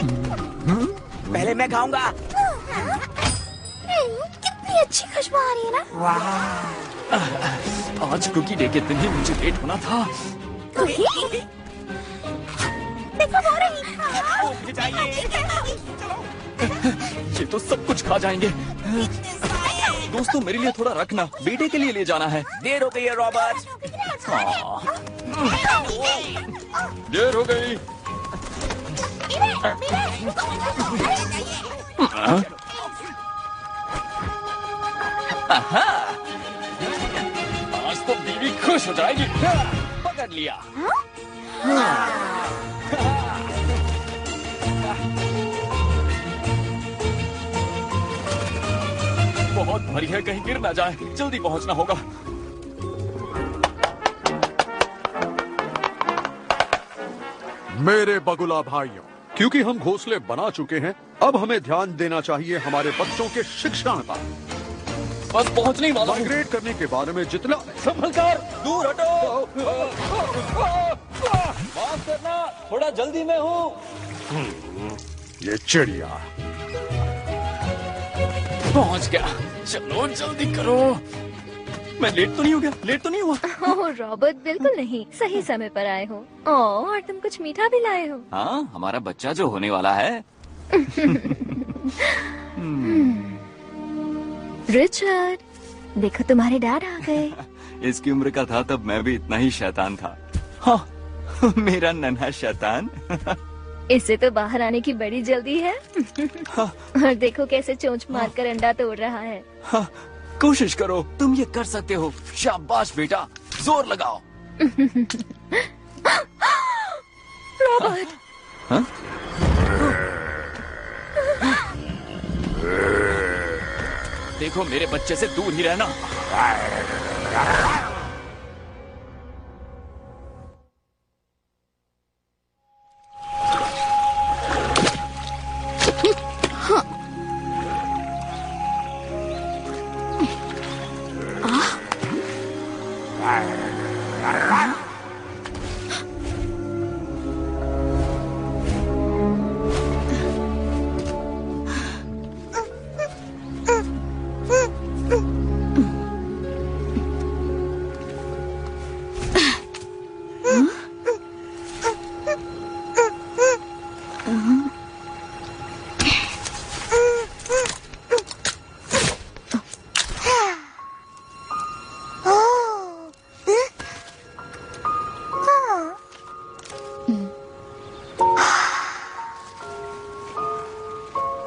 पहले मैं खाऊंगा। कितनी अच्छी खुशबू आ रही है ना। वाह, आज कुकी डे के दिन ही मुझे लेट होना था। कुकी? देखो वो रही। ये तो सब कुछ खा जाएंगे। दोस्तों मेरे लिए थोड़ा रखना, बेटे के लिए ले जाना है। देर हो गई है रॉबर्ट। देर हो गई। आज तो बीवी खुश हो जाएगी। पकड़ लिया। बहुत भारी है, कहीं गिर ना जाए। जल्दी पहुंचना होगा। मेरे बगुला भाइयों, क्योंकि हम घोंसले बना चुके हैं, अब हमें ध्यान देना चाहिए हमारे बच्चों के शिक्षण पर। बस पहुंचने ही वाला हूं। माइग्रेट करने के बारे में जितना संभलकर, दूर हटो। माफ करना, थोड़ा जल्दी में हूँ। ये चिड़िया पहुंच गया। चलो जल्दी करो। मैं लेट तो नहीं हो गया? लेट तो नहीं हुआ? ओह रॉबर्ट, बिल्कुल नहीं, सही समय पर आए हो। ओह, और तुम कुछ मीठा भी लाए हो। हाँ, हमारा बच्चा जो होने वाला है। रिचर्ड, देखो तुम्हारे डैड आ गए। इसकी उम्र का था तब मैं भी इतना ही शैतान था। हाँ, मेरा नन्हा शैतान। इसे तो बाहर आने की बड़ी जल्दी है। और देखो कैसे चोंच मारकर अंडा तोड़ रहा है। हाँ, कोशिश करो, तुम ये कर सकते हो। शाबाश बेटा, जोर लगाओ। रॉबर्ट। हाँ? देखो मेरे बच्चे से दूर ही रहना।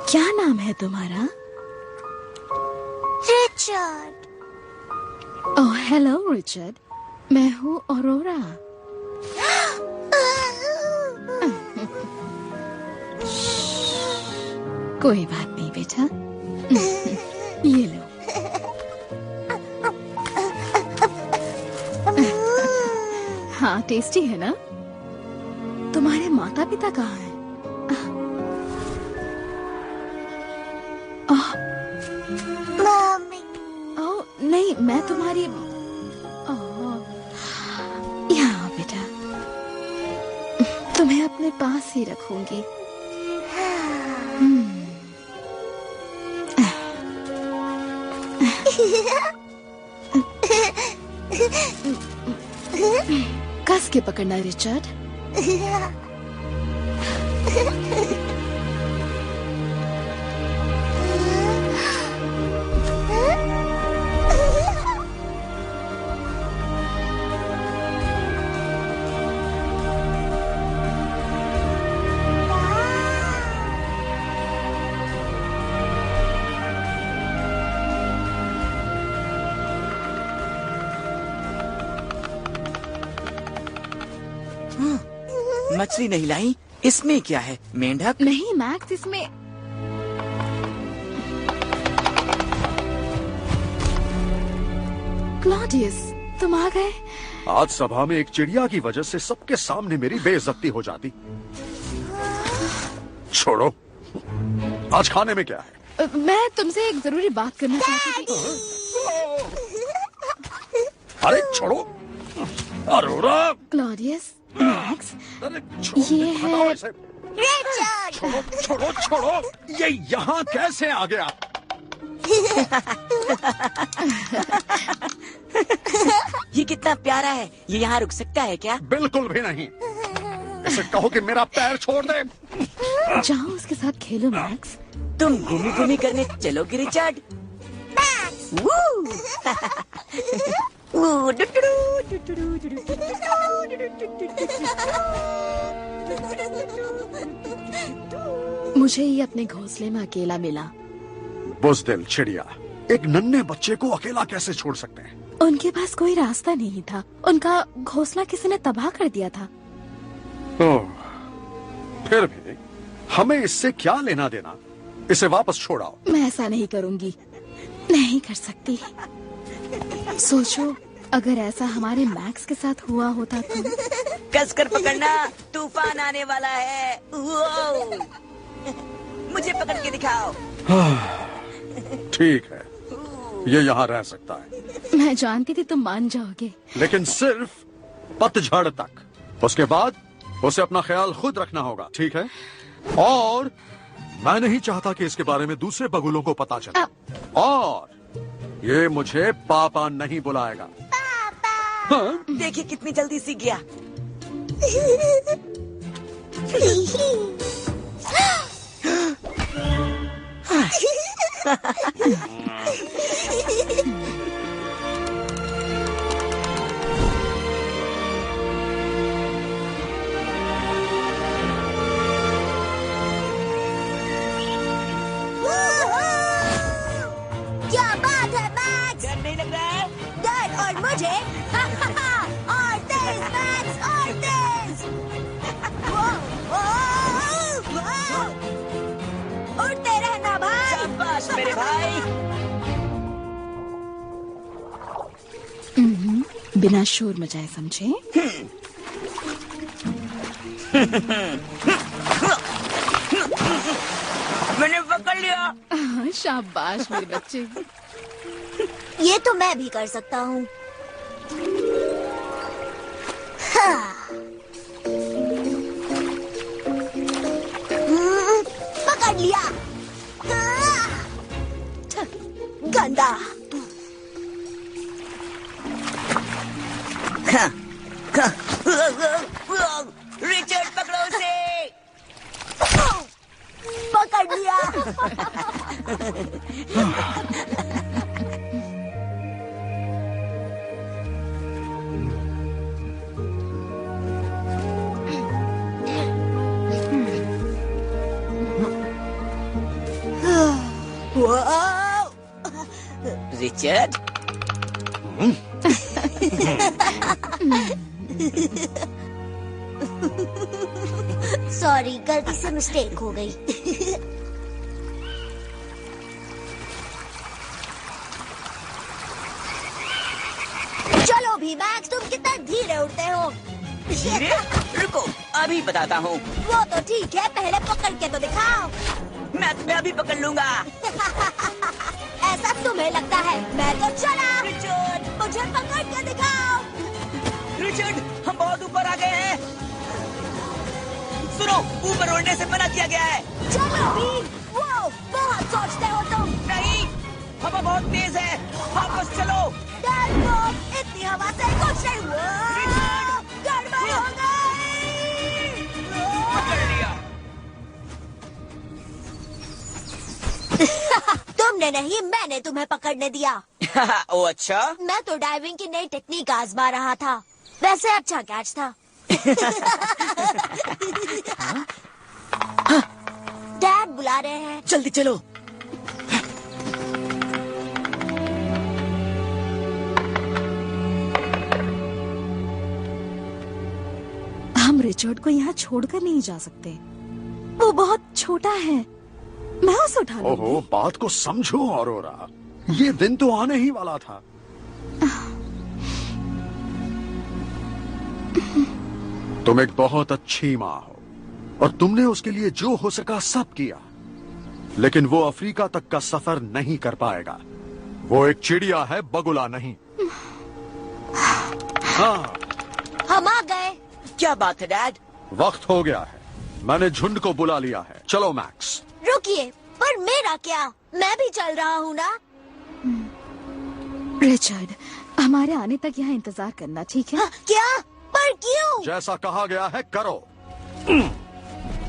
क्या नाम है तुम्हारा? रिचर्ड। ओह हेलो रिचर्ड, मैं हूँ ऑरोरा। कोई बात नहीं बेटा, ये लो। हाँ टेस्टी है ना? तुम्हारे माता पिता कहाँ हैं? मम्मी। ओह नहीं, मैं तुम्हारी यहाँ बेटा, तुम्हें अपने पास ही रखूंगी। कस के पकड़ना रिचर्ड। मछली नहीं लाई? इसमें क्या है? मेंढक? नहीं मैक्स, इसमें क्लॉडियस, तुम आ गए। आज सभा में एक चिड़िया की वजह से सबके सामने मेरी बेइज्जती हो जाती। छोड़ो, आज खाने में क्या है? मैं तुमसे एक जरूरी बात करना चाहती थी। अरे छोड़ो अरोरा। क्लॉडियस, मैक्स, अरे छोड़ो, ये है रिचर्ड। छोड़ो छोड़ो छोड़ो, ये यहाँ कैसे आ गया? ये कितना प्यारा है, ये यहाँ रुक सकता है क्या? बिल्कुल भी नहीं। इसे कहो कि मेरा पैर छोड़ दे। जाओ उसके साथ खेलो मैक्स। तुम घूमी घूमी करने चलोगे रिचर्ड? मुझे ही अपने घोंसले में अकेला मिला। बुज़दिल चिड़िया, एक नन्हे बच्चे को अकेला कैसे छोड़ सकते हैं? उनके पास कोई रास्ता नहीं था, उनका घोंसला किसी ने तबाह कर दिया था। ओह, फिर भी हमें इससे क्या लेना देना? इसे वापस छोड़ाओ। मैं ऐसा नहीं करूंगी, नहीं कर सकती। सोचो अगर ऐसा हमारे मैक्स के साथ हुआ होता तो। कसकर पकड़ना, तूफान आने वाला है। मुझे पकड़ के दिखाओ। ठीक है, ये यहाँ रह सकता है, मैं जानती थी तुम मान जाओगे। लेकिन सिर्फ पतझड़ तक। उसके बाद उसे अपना ख्याल खुद रखना होगा, ठीक है? और मैं नहीं चाहता कि इसके बारे में दूसरे बगुलों को पता चले। और ये मुझे पापा नहीं बुलाएगा। हाँ? देखिए कितनी जल्दी सीख गया। क्या बात है मैक्स? डर नहीं लग रहा है? डर और मुझे और तेज मैक्स और तेज। उड़ते रहना भाई। शाबाश मेरे भाई। बिना शोर मचाए, समझे? मैंने पकड़ लिया। शाबाश मेरे बच्चे। ये तो मैं भी कर सकता हूँ। हाँ। पकड़ लिया। गंदा। रिचर्ड पकड़ो उसे। पकड़ लिया। रिचर्ड, सॉरी, गलती से मिस्टेक हो गई। चलो भी मैक्स, तुम कितना धीरे उड़ते हो। धीरे? रुको, अभी बताता हूँ। वो तो ठीक है, पहले पकड़ के तो दिखाओ। मैं तुम्हें अभी पकड़ लूंगा। ऐसा तुम्हें लगता है? मैं तो चला। रिचर्ड, मुझे पकड़ के दिखाओ। रिचर्ड, हम बहुत ऊपर आ गए हैं। सुनो, ऊपर उड़ने से मना किया गया है। चलो भी। वो बहुत सोचते हो तुम। नहीं, हवा बहुत तेज है। वापस चलो। डरपोक, इतनी हवा से कुछ नहीं हुआ। गड़बड़ हो गई। पकड़ लिया। तुमने नहीं, मैंने तुम्हें पकड़ने दिया। ओ अच्छा। मैं तो डाइविंग की नई टेक्निक आजमा रहा था। वैसे अच्छा कैच था। डैड बुला रहे हैं। जल्दी चलो। हम रिचर्ड को यहाँ छोड़कर नहीं जा सकते, वो बहुत छोटा है। मैं उसे उठा लूंगी। ओहो, बात को समझो औरोरा, ये दिन तो आने ही वाला था। तुम एक बहुत अच्छी माँ हो और तुमने उसके लिए जो हो सका सब किया, लेकिन वो अफ्रीका तक का सफर नहीं कर पाएगा। वो एक चिड़िया है, बगुला नहीं। हाँ, हम आ गए। क्या बात है डैड? वक्त हो गया है। मैंने झुंड को बुला लिया है। चलो मैक्स। रुकिए, पर मेरा क्या? मैं भी चल रहा हूँ ना। रिचर्ड, हमारे आने तक यहाँ इंतजार करना, ठीक है? क्या? पर क्यों? जैसा कहा गया है करो।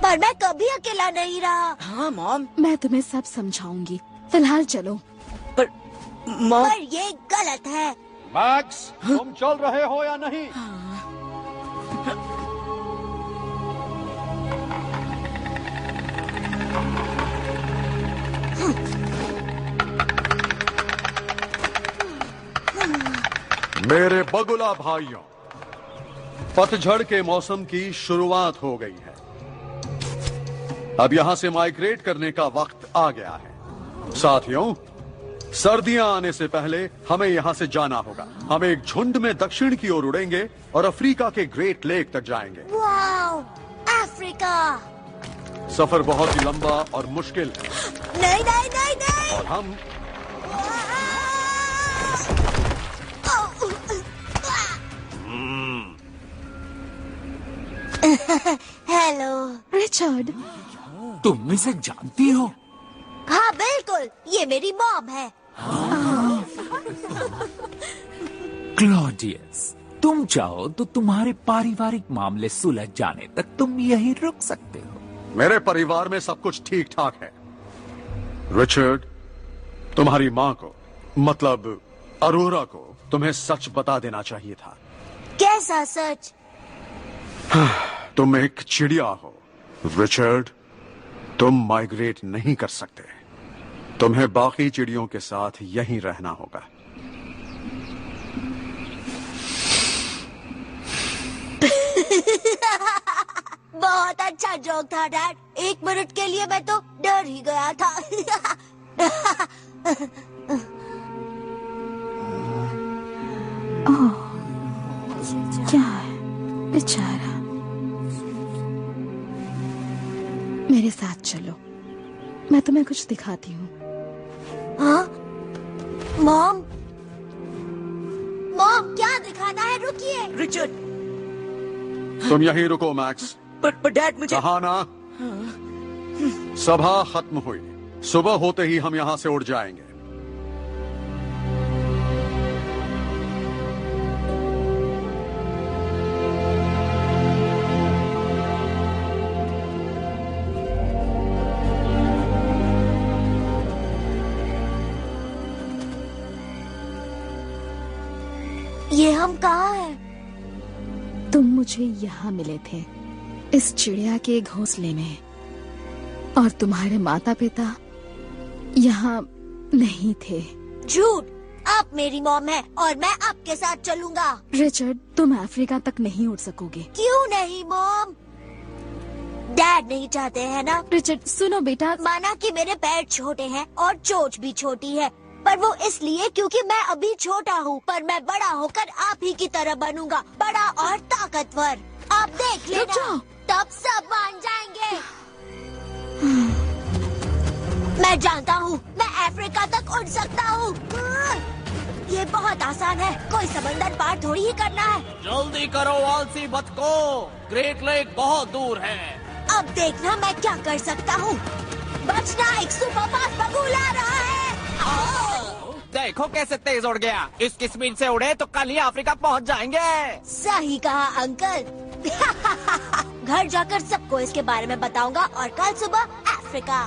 पर मैं कभी अकेला नहीं रहा। हाँ मॉम, मैं तुम्हें सब समझाऊंगी। फिलहाल चलो। पर मॉम, पर ये गलत है। मैक्स, तुम चल रहे हो या नहीं? मेरे बगुला भाइयों, पतझड़ के मौसम की शुरुआत हो गई है। अब यहां से माइग्रेट करने का वक्त आ गया है। साथियों, सर्दियां आने से पहले हमें यहां से जाना होगा। हम एक झुंड में दक्षिण की ओर उड़ेंगे और अफ्रीका के ग्रेट लेक तक जाएंगे। Wow, Africa! सफर बहुत ही लंबा और मुश्किल है। नहीं नहीं नहीं नहीं। और हम हेलो रिचर्ड, तुम इसे जानती हो? हाँ बिल्कुल, ये मेरी मॉम है। क्लॉडियस, तुम चाहो तो तुम्हारे पारिवारिक मामले सुलझ जाने तक तुम यहीं रुक सकते हो। मेरे परिवार में सब कुछ ठीक ठाक है। रिचर्ड, तुम्हारी माँ को, मतलब अरोरा को, तुम्हें सच बता देना चाहिए था। कैसा सच? तुम एक चिड़िया हो। रिचर्ड, तुम माइग्रेट नहीं कर सकते। तुम्हें बाकी चिड़ियों के साथ यहीं रहना होगा। बहुत अच्छा जोक था डैड। 1 मिनट के लिए मैं तो डर ही गया था। क्या है बेचारा? मेरे साथ चलो, मैं तुम्हें कुछ दिखाती हूँ। हाँ? मॉम, मॉम क्या दिखाना है? रुकिए। रिचर्ड, तुम यहीं रुको मैक्स। पर डैड मुझे कहा ना, सभा खत्म हुई। सुबह होते ही हम यहां से उड़ जाएंगे। ये हम कहाँ हैं? तुम मुझे यहाँ मिले थे, इस चिड़िया के घोंसले में, और तुम्हारे माता पिता यहाँ नहीं थे। झूठ! आप मेरी मॉम है और मैं आपके साथ चलूंगा। रिचर्ड, तुम अफ्रीका तक नहीं उड़ सकोगे। क्यों नहीं मॉम? डैड नहीं चाहते हैं ना? रिचर्ड सुनो बेटा, माना कि मेरे पैर छोटे हैं और चोंच भी छोटी है, पर वो इसलिए क्योंकि मैं अभी छोटा हूँ। पर मैं बड़ा होकर आप ही की तरह बनूंगा, बड़ा और ताकतवर। आप देख रुक जाओ। लेना, तब सब मान जाएंगे। मैं जानता हूँ, मैं अफ्रीका तक उड़ सकता हूँ। ये बहुत आसान है, कोई समंदर पार थोड़ी ही करना है। जल्दी करो आलसी बतको, ग्रेट लेक बहुत दूर है। अब देखना मैं क्या कर सकता हूँ। बचना, एक सुपर फास्ट बगुल आ रहा है। देखो कैसे तेज उड़ गया। इसकी स्पीड से उड़े तो कल ही अफ्रीका पहुंच जाएंगे। सही कहा अंकल। घर जाकर सबको इसके बारे में बताऊंगा और कल सुबह अफ्रीका।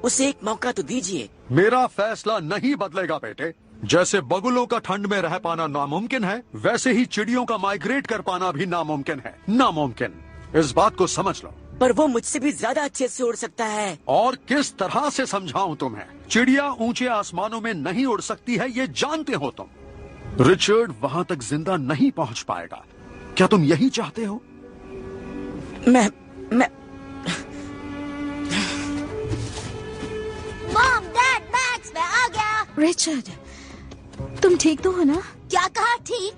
उसे एक मौका तो दीजिए। मेरा फैसला नहीं बदलेगा बेटे। जैसे बगुलों का ठंड में रह पाना नामुमकिन है, वैसे ही चिड़ियों का माइग्रेट कर पाना भी नामुमकिन है। नामुमकिन, इस बात को समझ लो। पर वो मुझसे भी ज्यादा अच्छे से उड़ सकता है। और किस तरह से समझाऊं तुम्हें? चिड़िया ऊंचे आसमानों में नहीं उड़ सकती है, ये जानते हो तुम। रिचर्ड वहां तक जिंदा नहीं पहुंच पाएगा। क्या तुम यही चाहते हो? मैं मॉम, डैड, मैक्स, मैं आ गया। रिचर्ड, तुम ठीक तो हो ना? क्या कहा ठीक?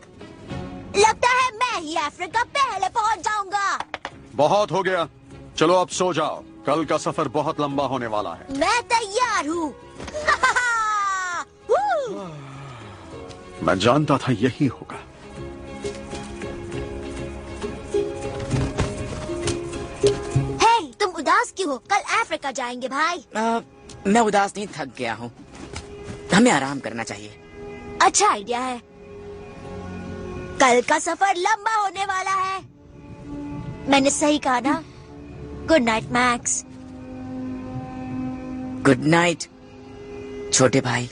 लगता है मैं ही अफ्रीका पहले पहुंच जाऊंगा। बहुत हो गया, चलो अब सो जाओ। कल का सफर बहुत लंबा होने वाला है। मैं तैयार हूँ। मैं जानता था यही होगा। उदास क्यों हो? कल अफ्रीका जाएंगे भाई। मैं उदास नहीं, थक गया हूँ। हमें आराम करना चाहिए। अच्छा आइडिया है। कल का सफर लंबा होने वाला है। मैंने सही कहा ना? Good night max. Good night छोटे भाई।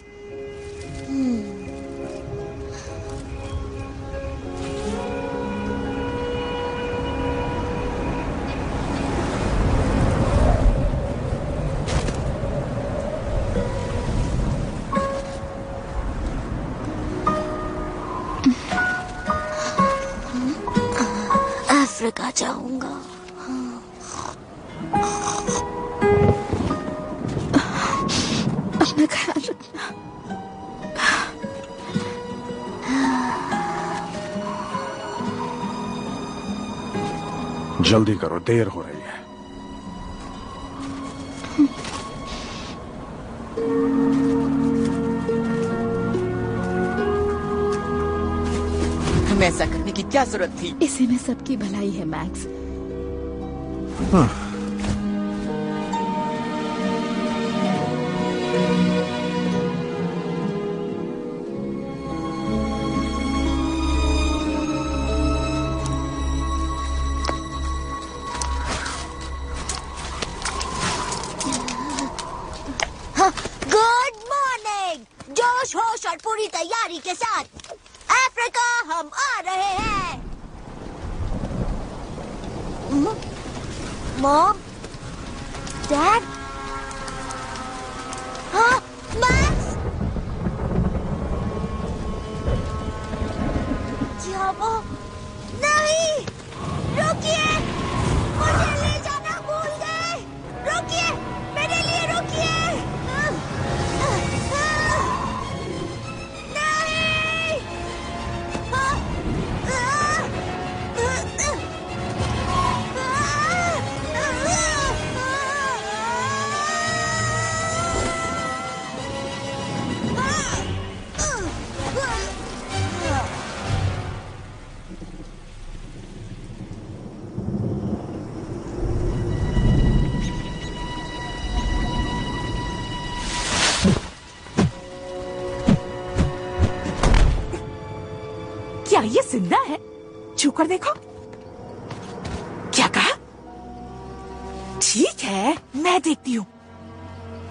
अफ्रीका जाऊंगा। अपना ख्याल रखना। जल्दी करो, देर हो रही है। हमें ऐसा करने की क्या जरूरत थी? इसी में सबकी भलाई है मैक्स। Good morning. जोश होश और पूरी तैयारी के साथ अफ्रीका हम आ रहे हैं। मॉम, डैड, हाँ, मैक्स, क्या वो? नहीं, रुकिए, मुझे ले जाना भूल गए। रुकिए, मेरे लिए रुकिए। क्या ये जिंदा है? छू कर देखो। क्या कहा? ठीक है, मैं देखती हूँ।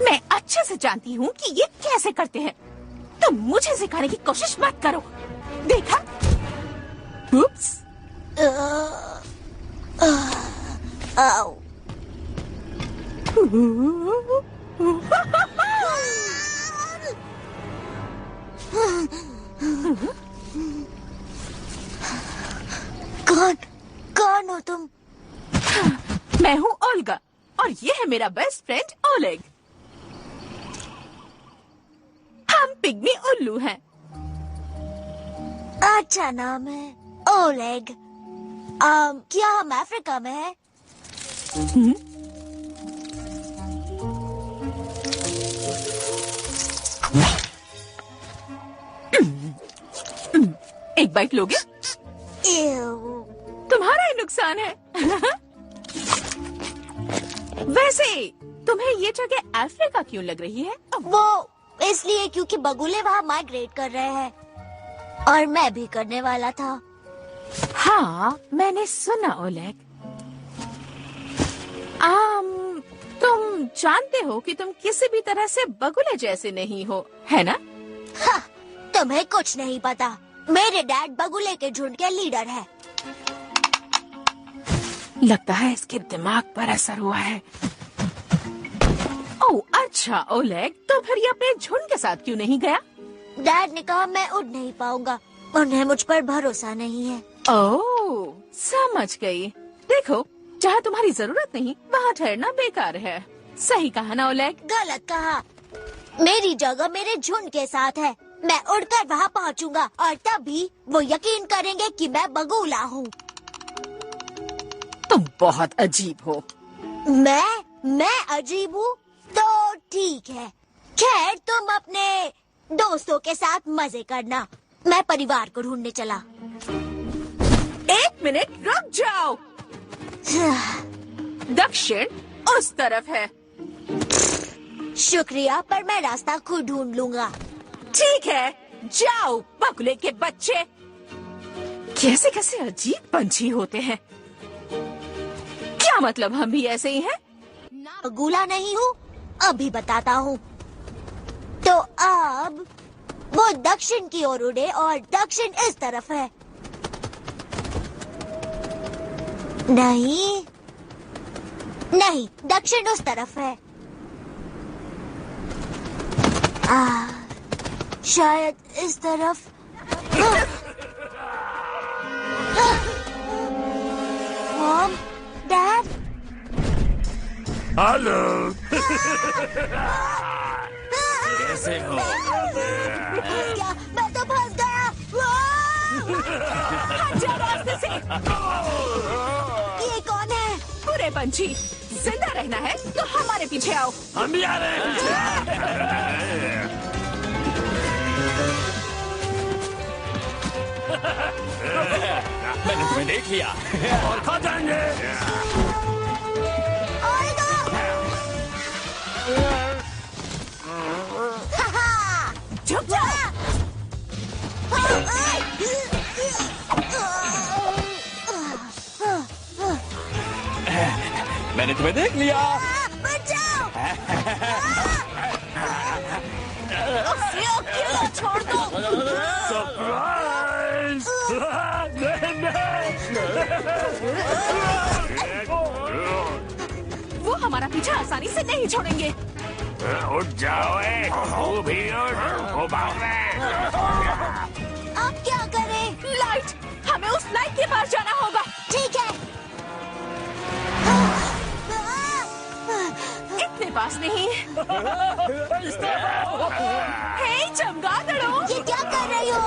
मैं अच्छे से जानती हूँ कि ये कैसे करते हैं। तुम मुझे सिखाने की कोशिश मत करो। देखा? उप्स। आओ। कौन हो तुम? मैं हूँ ओल्गा और ये है मेरा बेस्ट फ्रेंड ओलेग। हम पिग्मी उल्लू हैं। अच्छा नाम है, ओलेग। क्या हम अफ्रीका में हैं? एक बाइट लोगे? तुम्हारा ही नुकसान है। वैसे तुम्हें ये जगह अफ्रीका क्यों लग रही है? वो इसलिए क्योंकि बगुले वहाँ माइग्रेट कर रहे हैं और मैं भी करने वाला था। हाँ, मैंने सुना ओलेग। तुम जानते हो कि तुम किसी भी तरह से बगुले जैसे नहीं हो, है ना? हाँ, तुम्हें कुछ नहीं पता। मेरे डैड बगुले के झुंड के लीडर है। लगता है इसके दिमाग पर असर हुआ है। ओह अच्छा ओलेग, तो फिर ये अपने झुंड के साथ क्यों नहीं गया? डैड ने कहा मैं उड़ नहीं पाऊंगा। उन्हें मुझ पर भरोसा नहीं है। ओह, समझ गई। देखो, जहाँ तुम्हारी जरूरत नहीं वहाँ ठहरना बेकार है। सही कहा ना ओलेग? गलत कहा। मेरी जगह मेरे झुंड के साथ है। मैं उड़कर वहाँ पहुँचूंगा और तभी वो यकीन करेंगे कि मैं बगुला हूँ। तुम बहुत अजीब हो। मैं अजीब हूँ? तो ठीक है। खैर, तुम अपने दोस्तों के साथ मजे करना। मैं परिवार को ढूंढने चला। एक मिनट रुक जाओ। दक्षिण उस तरफ है। शुक्रिया, पर मैं रास्ता खुद ढूंढ लूंगा। ठीक है, जाओ बगुले के बच्चे। कैसे कैसे अजीब पंछी होते हैं। क्या मतलब हम भी ऐसे ही हैं? बगुला नहीं हूँ, अभी बताता हूँ। तो अब वो दक्षिण की ओर उड़े और दक्षिण इस तरफ है। नहीं नहीं, दक्षिण उस तरफ है। शायद इस तरफ। Mom, dad. हेलो। कैसे हो? क्या मैं तो फंस गया। हट जा रास्ते से। ये कौन है? बुरे पंछी, जिंदा रहना है तो हमारे पीछे आओ। हम भी आ रहे हैं। मैंने तुम्हें देख लिया और खा जाएंगे। चुप जाओ। मैंने तुम्हें देख लिया। बचाओ! छोड़ दो। सरप्राइज! वो हमारा पीछा आसानी से नहीं छोड़ेंगे। उठ जाओ, तू भी उठ। वो भाग रहे। अब क्या करें? लाइट, हमें उस लाइट के पास जाना होगा। ठीक है। इतने पास नहीं। हे चमगादड़ों, ये क्या कर रही हो?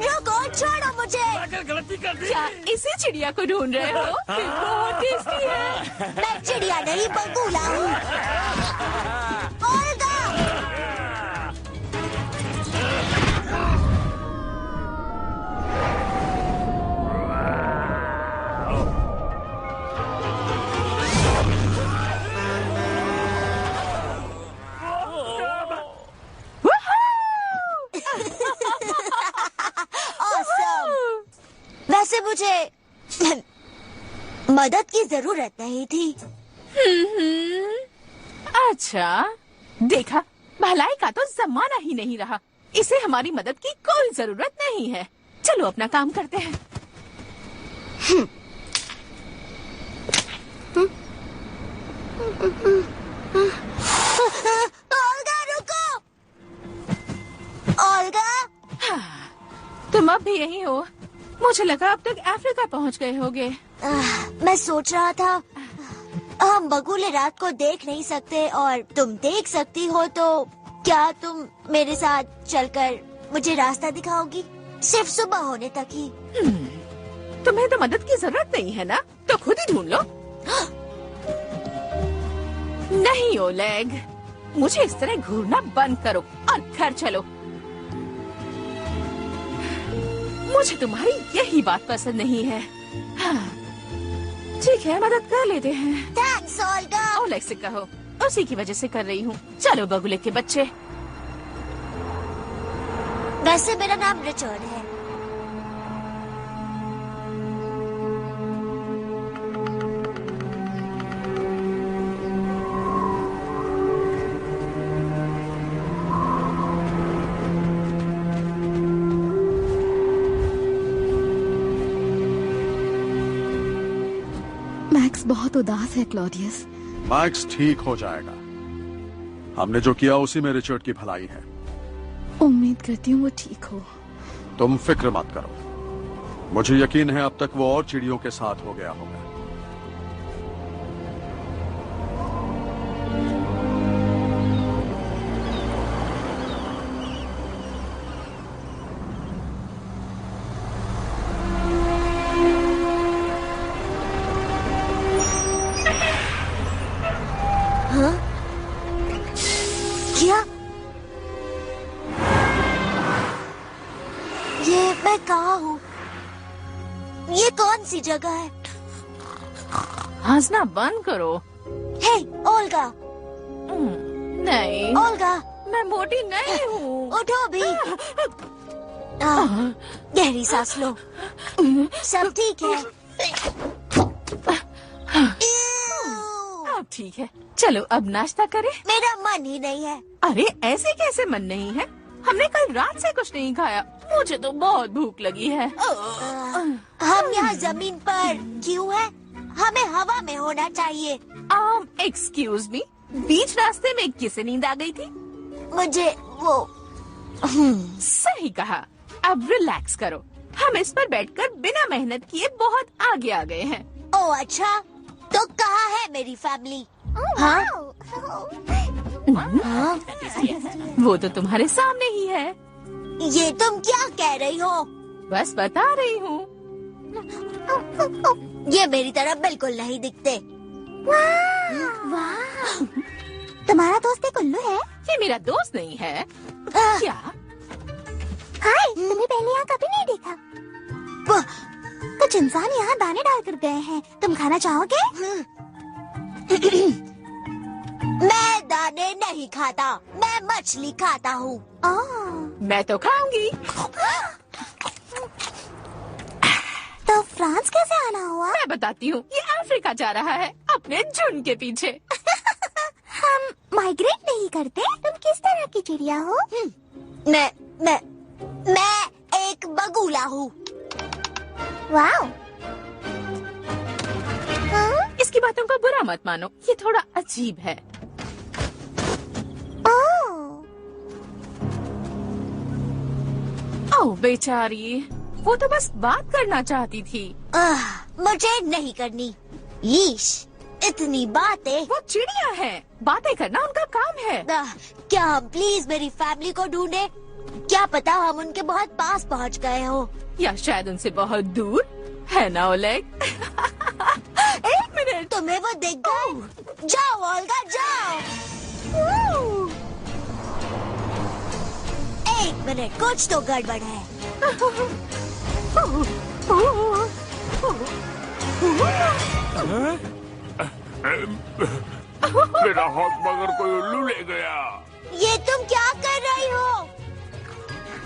रुको, छोड़ो मुझे। गलती कर दी। क्या इसी चिड़िया को ढूंढ रहे हो? ये बहुत टेस्टी है। मैं चिड़िया नहीं, बगुला हूँ। ओल्गा! वैसे मुझे मदद की जरूरत नहीं थी। अच्छा, देखा, भलाई का तो जमाना ही नहीं रहा। इसे हमारी मदद की कोई जरूरत नहीं है। चलो अपना काम करते हैं। ओल्गा, रुको। ओल्गा, तुम अब भी यही हो? मुझे लगा अब तक अफ्रीका पहुंच गए होगे। मैं सोच रहा था हम बगुले रात को देख नहीं सकते और तुम देख सकती हो, तो क्या तुम मेरे साथ चलकर मुझे रास्ता दिखाओगी? सिर्फ सुबह होने तक ही। तुम्हें तो मदद की जरूरत नहीं है ना, तो खुद ही ढूंढ लो। नहीं ओलेग, मुझे इस तरह घूरना बंद करो और घर चलो। मुझे तुम्हारी यही बात पसंद नहीं है। हाँ, ठीक है, मदद कर लेते हैं। Thanks Olga. ओलेग से कहो, उसी की वजह से कर रही हूँ। चलो बगुले के बच्चे। वैसे मेरा नाम रिचर्ड है। मैक्स बहुत उदास है क्लॉडियस। मैक्स ठीक हो जाएगा। हमने जो किया उसी में रिचर्ड की भलाई है। उम्मीद करती हूँ वो ठीक हो। तुम फिक्र मत करो, मुझे यकीन है अब तक वो और चिड़ियों के साथ हो गया होगा। क्या? ये मैं कहाँ हूँ? ये कौन सी जगह है? हाँ हंसना बंद करो। हे ओल्गा, नहीं, ओल्गा, मैं मोटी नहीं हूँ। उठो भी। गहरी सांस लो। सब ठीक है। अब ठीक है, चलो अब नाश्ता करें। मेरा मन ही नहीं है। अरे ऐसे कैसे मन नहीं है? हमने कल रात से कुछ नहीं खाया। मुझे तो बहुत भूख लगी है। हम यहाँ जमीन पर क्यों हैं? हमें हवा में होना चाहिए। एक्सक्यूज मी, बीच रास्ते में किसे नींद आ गई थी? मुझे वो सही कहा। अब रिलैक्स करो। हम इस पर बैठकर बिना मेहनत किए बहुत आगे आ गए हैं। ओ अच्छा, तो कहाँ है मेरी फैमिली? हाँ? हाँ? वो तो तुम्हारे सामने ही है। ये तुम क्या कह रही हो? बस बता रही हूँ। ये मेरी तरफ बिल्कुल नहीं दिखते। वाह! तुम्हारा दोस्त एक उल्लू है? ये मेरा दोस्त नहीं है। क्या? हाय, तुम्हें पहले यहाँ कभी नहीं देखा। कुछ इंसान यहाँ दाने डालकर गए हैं। तुम खाना चाहोगे? मैं दाने नहीं खाता, मैं मछली खाता हूँ। मैं तो खाऊंगी। तो फ्रांस कैसे आना हुआ? मैं बताती हूँ, ये अफ्रीका जा रहा है अपने झुंड के पीछे। हम माइग्रेट नहीं करते। तुम किस तरह की चिड़िया हो? मैं एक बगुला हूँ। वाह! इसकी बातों को बुरा मत मानो, ये थोड़ा अजीब है। ओह बेचारी, वो तो बस बात करना चाहती थी। मुझे नहीं करनी। ईश, इतनी बातें। वो चिड़िया है, बातें करना उनका काम है। क्या हम प्लीज मेरी फैमिली को ढूंढे? क्या पता हम उनके बहुत पास पहुंच गए हो। या शायद उनसे बहुत दूर, है ना ओलेग? एक मिनट, तुम्हें वो दिख गए? जाओ ओल्गा, जाओ। एक मिनट, कुछ तो गड़बड़ है। मेरा हाथ मगर कोई उल्लू ले गया। ये तुम क्या कर रही हो?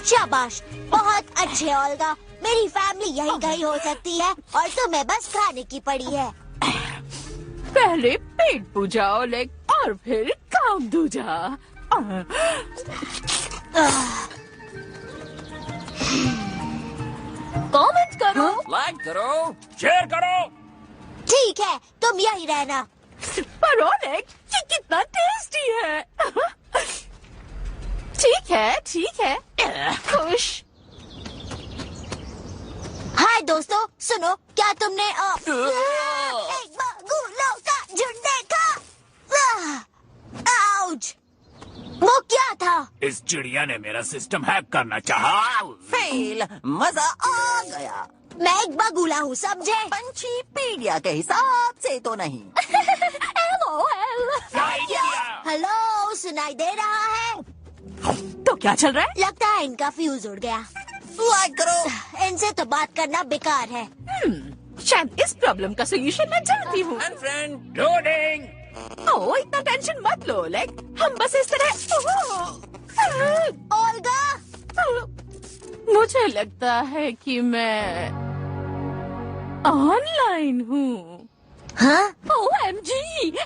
शाबाश, बहुत अच्छे ओल्गा। मेरी फैमिली यही गई हो सकती है और तुम्हें बस खाने की पड़ी है। पहले पेट पूजा ओलेग और फिर काम दूजा। कमेंट करो, लाइक करो, शेयर करो। ठीक है, तुम यही रहना। पर ओलेग, ये कितना टेस्टी है। ठीक है, खुश। हाय दोस्तों, सुनो, क्या तुमने एक बगुलों का झुंड देखा? आउच! वो क्या था? इस चिड़िया ने मेरा सिस्टम हैक करना चाहा। फेल, मजा आ गया। मैं एक बगुला हूँ, समझे? पंछी पीडिया के हिसाब से तो नहीं। हेलो, सुनाई दे रहा है? तो क्या चल रहा है? लगता है इनका फ्यूज उड़ गया। लाइक करो। इनसे तो बात करना बेकार है। शायद इस प्रॉब्लम का सोल्यूशन मैं जानती हूँ। Friend loading. ओह, इतना टेंशन मत लो ओलेग, हम बस इस तरह। ओल्गा, मुझे लगता है कि मैं ऑनलाइन हूँ। हाँ? OMG,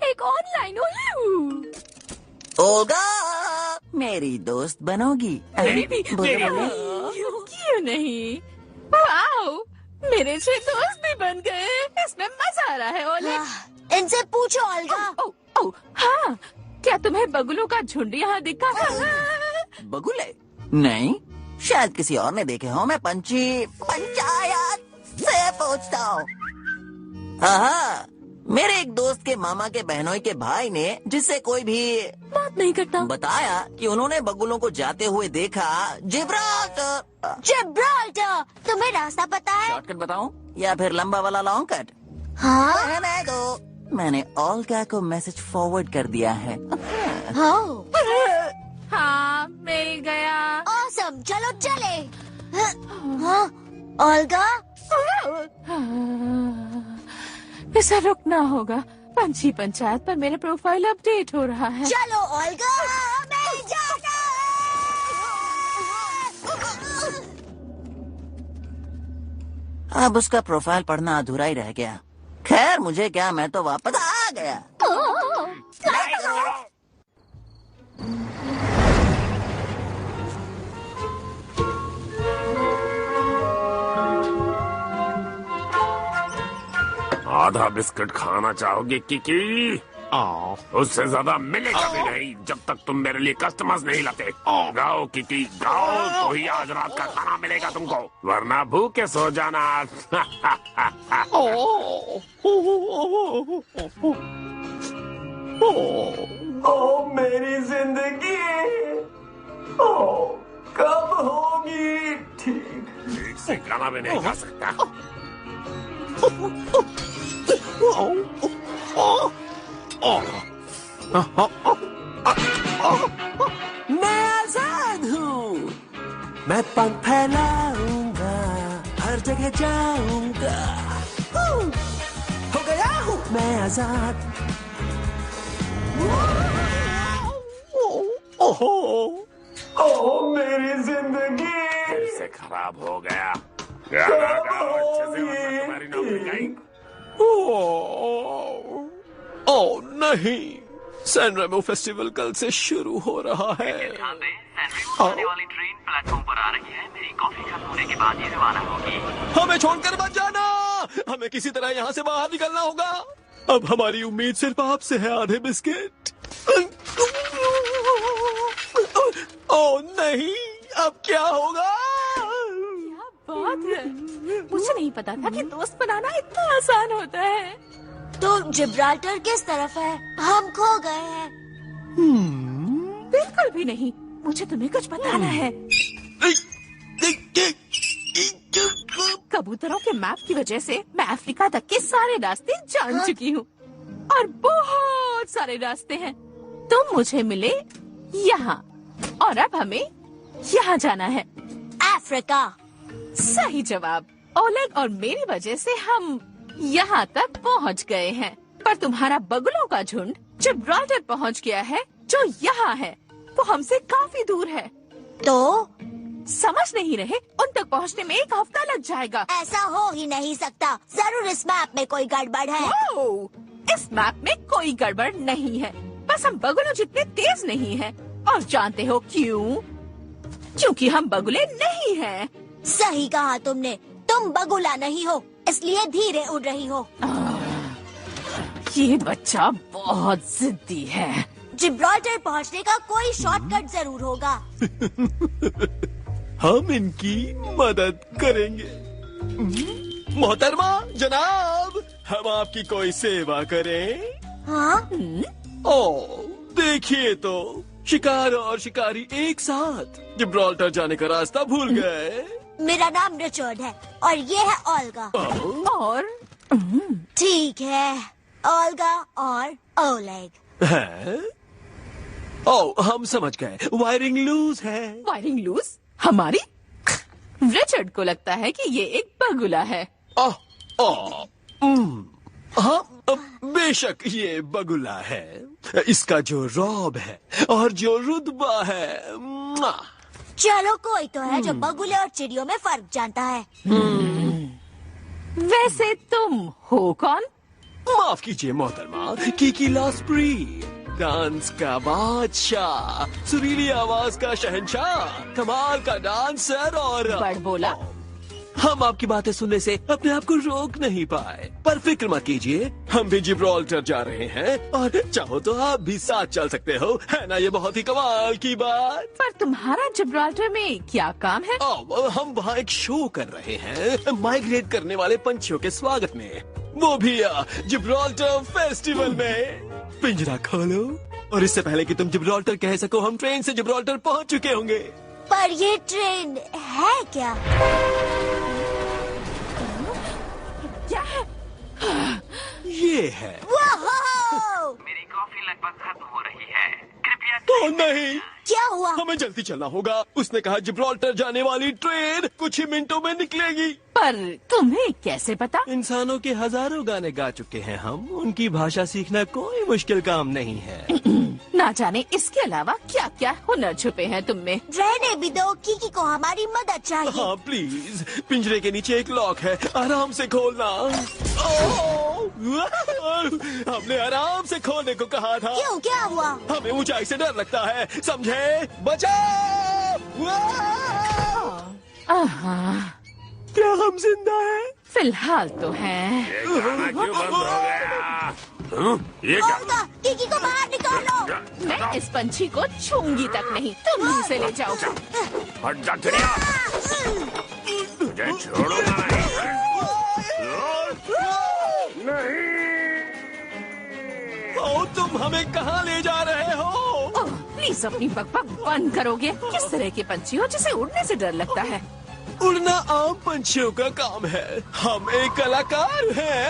एक ऑनलाइन उल्लू। ओल्गा, मेरी दोस्त बनोगी? मेरी भी। बोलो। क्यों नहीं? वाओ, मेरे 6 दोस्त भी बन गए। इसमें मजा आ रहा है ओलेग। इनसे पूछो ओल्गा। ओह, हाँ, क्या तुम्हें बगुलों का झुंड यहाँ दिखा? बगुले? नहीं, शायद किसी और ने देखे हो। मैं पंचायत से पूछता हूँ। हाँ, मेरे एक दोस्त के मामा के बहनोई के भाई ने, जिससे कोई भी बात नहीं करता, बताया कि उन्होंने बगुलों को जाते हुए देखा जिब्राल्टर। जिब्राल्टर, तुम्हें रास्ता पता है? शॉर्टकट बताऊं या फिर लंबा वाला लॉन्ग कट? हाँ? कहने को मैंने ओल्गा को मैसेज फॉरवर्ड कर दिया है। हाँ, मिल गया। ऑसम, चलो चले। हाँ? ओल्गा, इसे रुकना होगा। पंछी पंचायत पर मेरा प्रोफाइल अपडेट हो रहा है। चलो ओल्गा, मैं जाना। अब उसका प्रोफाइल पढ़ना अधूरा ही रह गया। खैर मुझे क्या, मैं तो वापस आ गया। आधा बिस्किट खाना चाहोगे किकी? उससे ज्यादा मिलेगा भी नहीं जब तक तुम मेरे लिए कस्टमर्स नहीं लाते। गाओ किकी गाओ, तो ही आज रात का खाना मिलेगा तुमको, वरना भूखे सो जाना। मेरी जिंदगी कब होगी ठीक से गाना भी नहीं गा सकता। मैं आजाद हूँ, मैं पंख फैलाऊंगा, हर जगह जाऊंगा। हो गया हूँ मैं आजाद। मेरी जिंदगी फिर से खराब हो गया। गाना गाओ अच्छे से, वरना तुम्हारी नौकरी गई। ओह नहीं, सैन रेमो फेस्टिवल कल से शुरू हो रहा है। आने वाली ट्रेन प्लेटफॉर्म पर आ रही है। मेरी कॉफी खत्म होने के बाद ये रवाना होगी। हमें छोड़कर मत जाना, हमें किसी तरह यहाँ से बाहर निकलना होगा। अब हमारी उम्मीद सिर्फ आपसे है, आधे बिस्किट। ओह नहीं, अब क्या होगा? क्या बात है, मुझे नहीं पता था कि दोस्त बनाना इतना आसान होता है। तो जिब्राल्टर किस तरफ है? हम खो गए हैं। बिल्कुल भी नहीं, मुझे तुम्हें कुछ बताना है। कबूतरों के मैप की वजह से मैं अफ्रीका तक के सारे रास्ते जान चुकी हूँ, और बहुत सारे रास्ते हैं। तुम मुझे मिले यहाँ, और अब हमें यहाँ जाना है। अफ्रीका सही जवाब। ओलेग और मेरी वजह से हम यहाँ तक पहुँच गए हैं, पर तुम्हारा बगुलों का झुंड जिब्राल्टर पहुँच गया है, जो यहाँ है। वो हमसे काफी दूर है। तो समझ नहीं रहे? उन तक पहुँचने में 1 हफ्ता लग जाएगा। ऐसा हो ही नहीं सकता। जरूर इस मैप में कोई गड़बड़ है। इस मैप में कोई गड़बड़ नहीं है, बस हम बगुलों जितने तेज नहीं हैं। और जानते हो क्यों? क्योंकि हम बगुले नहीं हैं। सही कहा तुमने, तुम बगुला नहीं हो, इसलिए धीरे उड़ रही हो। ये बच्चा बहुत जिद्दी है। जिब्राल्टर पहुंचने का कोई शॉर्टकट जरूर होगा। हम इनकी मदद करेंगे। मोहतरमा जनाब, हम आपकी कोई सेवा करें? हाँ? ओह देखिए तो, शिकार और शिकारी एक साथ जिब्राल्टर जाने का रास्ता भूल गए। मेरा नाम रिचर्ड है और ये है ओल्गा। और ठीक है, ओल्गा और ओलेग। हैं? ओह हम समझ गए, वायरिंग लूज है। वायरिंग लूज हमारी? रिचर्ड को लगता है कि ये एक बगुला है। हाँ बेशक ये बगुला है। इसका जो रौब है और जो रुतबा है। चलो कोई तो है जो बगुले और चिड़ियों में फर्क जानता है। वैसे तुम हो कौन? माफ कीजिए मोहतरमा, कीकी लॉस्प्री, डांस का बादशाह, सुरीली आवाज का शहंशाह, कमाल का डांसर और बड़ बोला। हम आपकी बातें सुनने से अपने आप को रोक नहीं पाए, पर फिक्र मत कीजिए, हम भी जिब्राल्टर जा रहे हैं और चाहो तो आप भी साथ चल सकते हो, है ना? ये बहुत ही कमाल की बात। पर तुम्हारा जिब्राल्टर में क्या काम है? हम वहाँ एक शो कर रहे हैं, माइग्रेट करने वाले पंछियों के स्वागत में, वो भी जिब्राल्टर फेस्टिवल में। पिंजरा खोलो, और इससे पहले कि तुम जिब्राल्टर कह सको, हम ट्रेन से जिब्राल्टर पहुँच चुके होंगे। पर ये ट्रेन है क्या? क्या है? ये है। मेरी कॉफी लगभग खत्म हो रही है, कृपया ओह नहीं, क्या हुआ? हमें जल्दी चलना होगा। उसने कहा जिब्राल्टर जाने वाली ट्रेन कुछ ही मिनटों में निकलेगी। पर तुम्हें कैसे पता? इंसानों के हजारों गाने गा चुके हैं हम, उनकी भाषा सीखना कोई मुश्किल काम नहीं है। ना जाने इसके अलावा क्या क्या हुनर छुपे हैं तुम में। रहने भी दो, कीकी को हमारी मदद चाहिए। हाँ प्लीज, पिंजरे के नीचे एक लॉक है, आराम से खोलना। हमने आराम से खोलने को कहा था। क्यों, क्या हुआ? हमें ऊंचाई से डर लगता है, समझे? बचाओ! क्या हम जिंदा हैं? फिलहाल तो हैं। ये गाना क्यों बंद हो गया? ये क्या? ओल्गा, कीकी को बाहर निकालो। मैं इस पंछी को छूंगी तक नहीं, तुम ही इसे ले जाओ। हट जा चिड़िया, तुझे छोड़ूंगा नहीं। ओ, तुम हमें कहाँ ले जा रहे हो? ओह, प्लीज अपनी बकबक बंद करोगे? किस तरह के पंछी हो जिसे उड़ने से डर लगता है? उड़ना आम पंछियों का काम है, हम एक कलाकार हैं।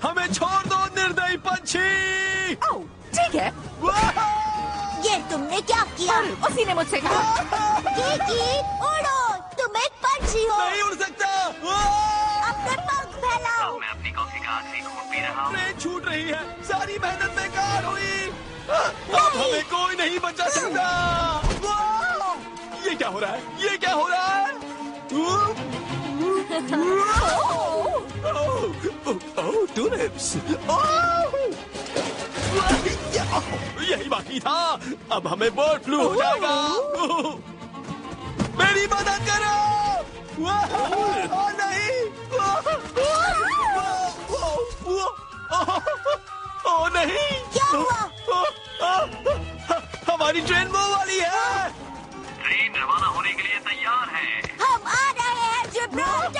हमें छोड़ दो निर्दयी पंछी। ओह, ठीक है। ये तुमने क्या किया? उसी ने मुझसे कहा। कीकी, उड़ो, तुम एक पंछी हो। नहीं उड़ सकता। अपने पंख फैलाओ। मैं अपनी कॉफी का आखिरी घूंट पी रहा हूँ। ट्रेन छूट रही है, सारी मेहनत बेकार हुई। अब हमें कोई नहीं बचा सकता। ये क्या हो रहा है? ये क्या हो रहा है? टूलिप्स। यही बाकी था, अब हमें बर्ड फ्लू हो जाएगा। मेरी मदद करो। नहीं, ओ नहीं, क्या हुआ? हमारी ट्रेन वो वाली है। ट्रेन रवाना होने के लिए तैयार है। हम आ रहे हैं जिब्राल्टर।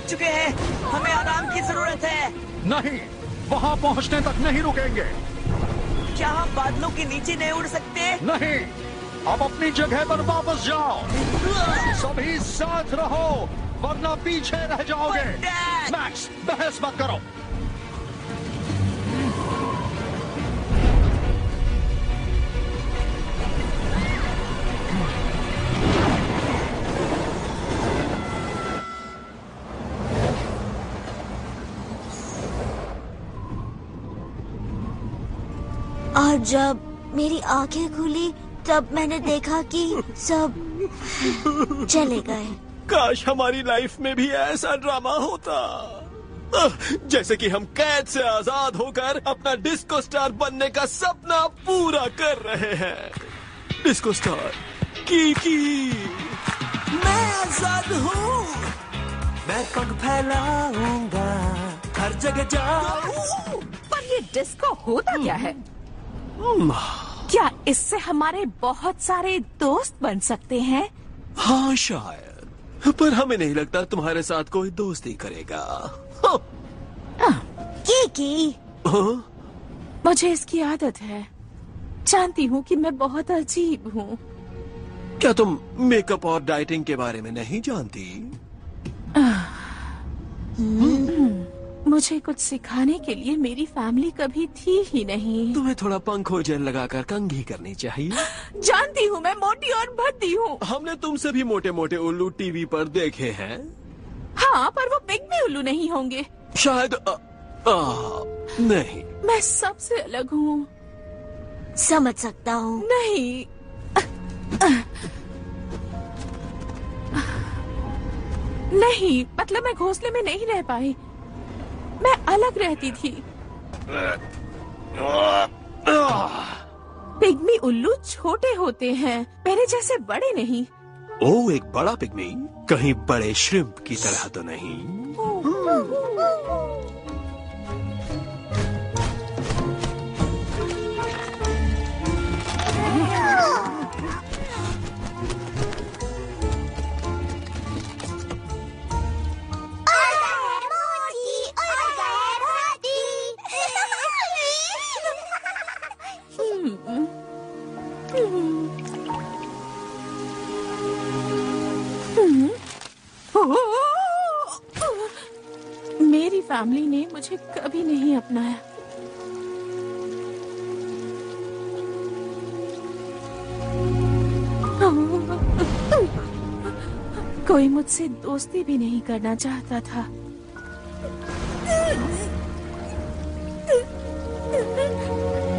चुके हैं, हमें आराम की जरूरत है। नहीं, वहाँ पहुँचने तक नहीं रुकेंगे। क्या हम बादलों के नीचे नहीं उड़ सकते? नहीं, अब अपनी जगह पर वापस जाओ। सभी साथ रहो, वरना पीछे रह जाओगे। मैक्स, बहस मत करो। और जब मेरी आंखें खुली तब मैंने देखा कि सब चले गए। काश हमारी लाइफ में भी ऐसा ड्रामा होता, जैसे कि हम कैद से आजाद होकर अपना डिस्को स्टार बनने का सपना पूरा कर रहे हैं। Disco star Kiki. मैं आजाद हूँ, मैं पंख फैलाऊंगा, हर जगह जाऊँ। पर ये डिस्को होता क्या है? क्या इससे हमारे बहुत सारे दोस्त बन सकते हैं? हाँ शायद, पर हमें नहीं लगता तुम्हारे साथ कोई दोस्ती करेगा। कीकी, मुझे इसकी आदत है। जानती हूँ कि मैं बहुत अजीब हूँ। क्या तुम मेकअप और डाइटिंग के बारे में नहीं जानती? मुझे कुछ सिखाने के लिए मेरी फैमिली कभी थी ही नहीं। तुम्हें थोड़ा पंखो जेल लगाकर कंघी करनी चाहिए। जानती हूँ मैं मोटी और भद्दी हूँ। हमने तुमसे भी मोटे मोटे उल्लू टीवी पर देखे हैं। हाँ, पर वो पिग्मी उल्लू नहीं होंगे। शायद नहीं। मैं सबसे अलग हूँ। समझ सकता हूँ। नहीं, नहीं, मतलब मैं घोंसले में नहीं रह पाई। मैं अलग रहती थी। पिग्मी उल्लू छोटे होते हैं, मेरे जैसे बड़े नहीं। ओ, एक बड़ा पिग्मी कहीं बड़े श्रिम्प की तरह तो नहीं? मेरी फैमिली ने मुझे कभी नहीं अपनाया। कोई मुझसे दोस्ती भी नहीं करना चाहता था।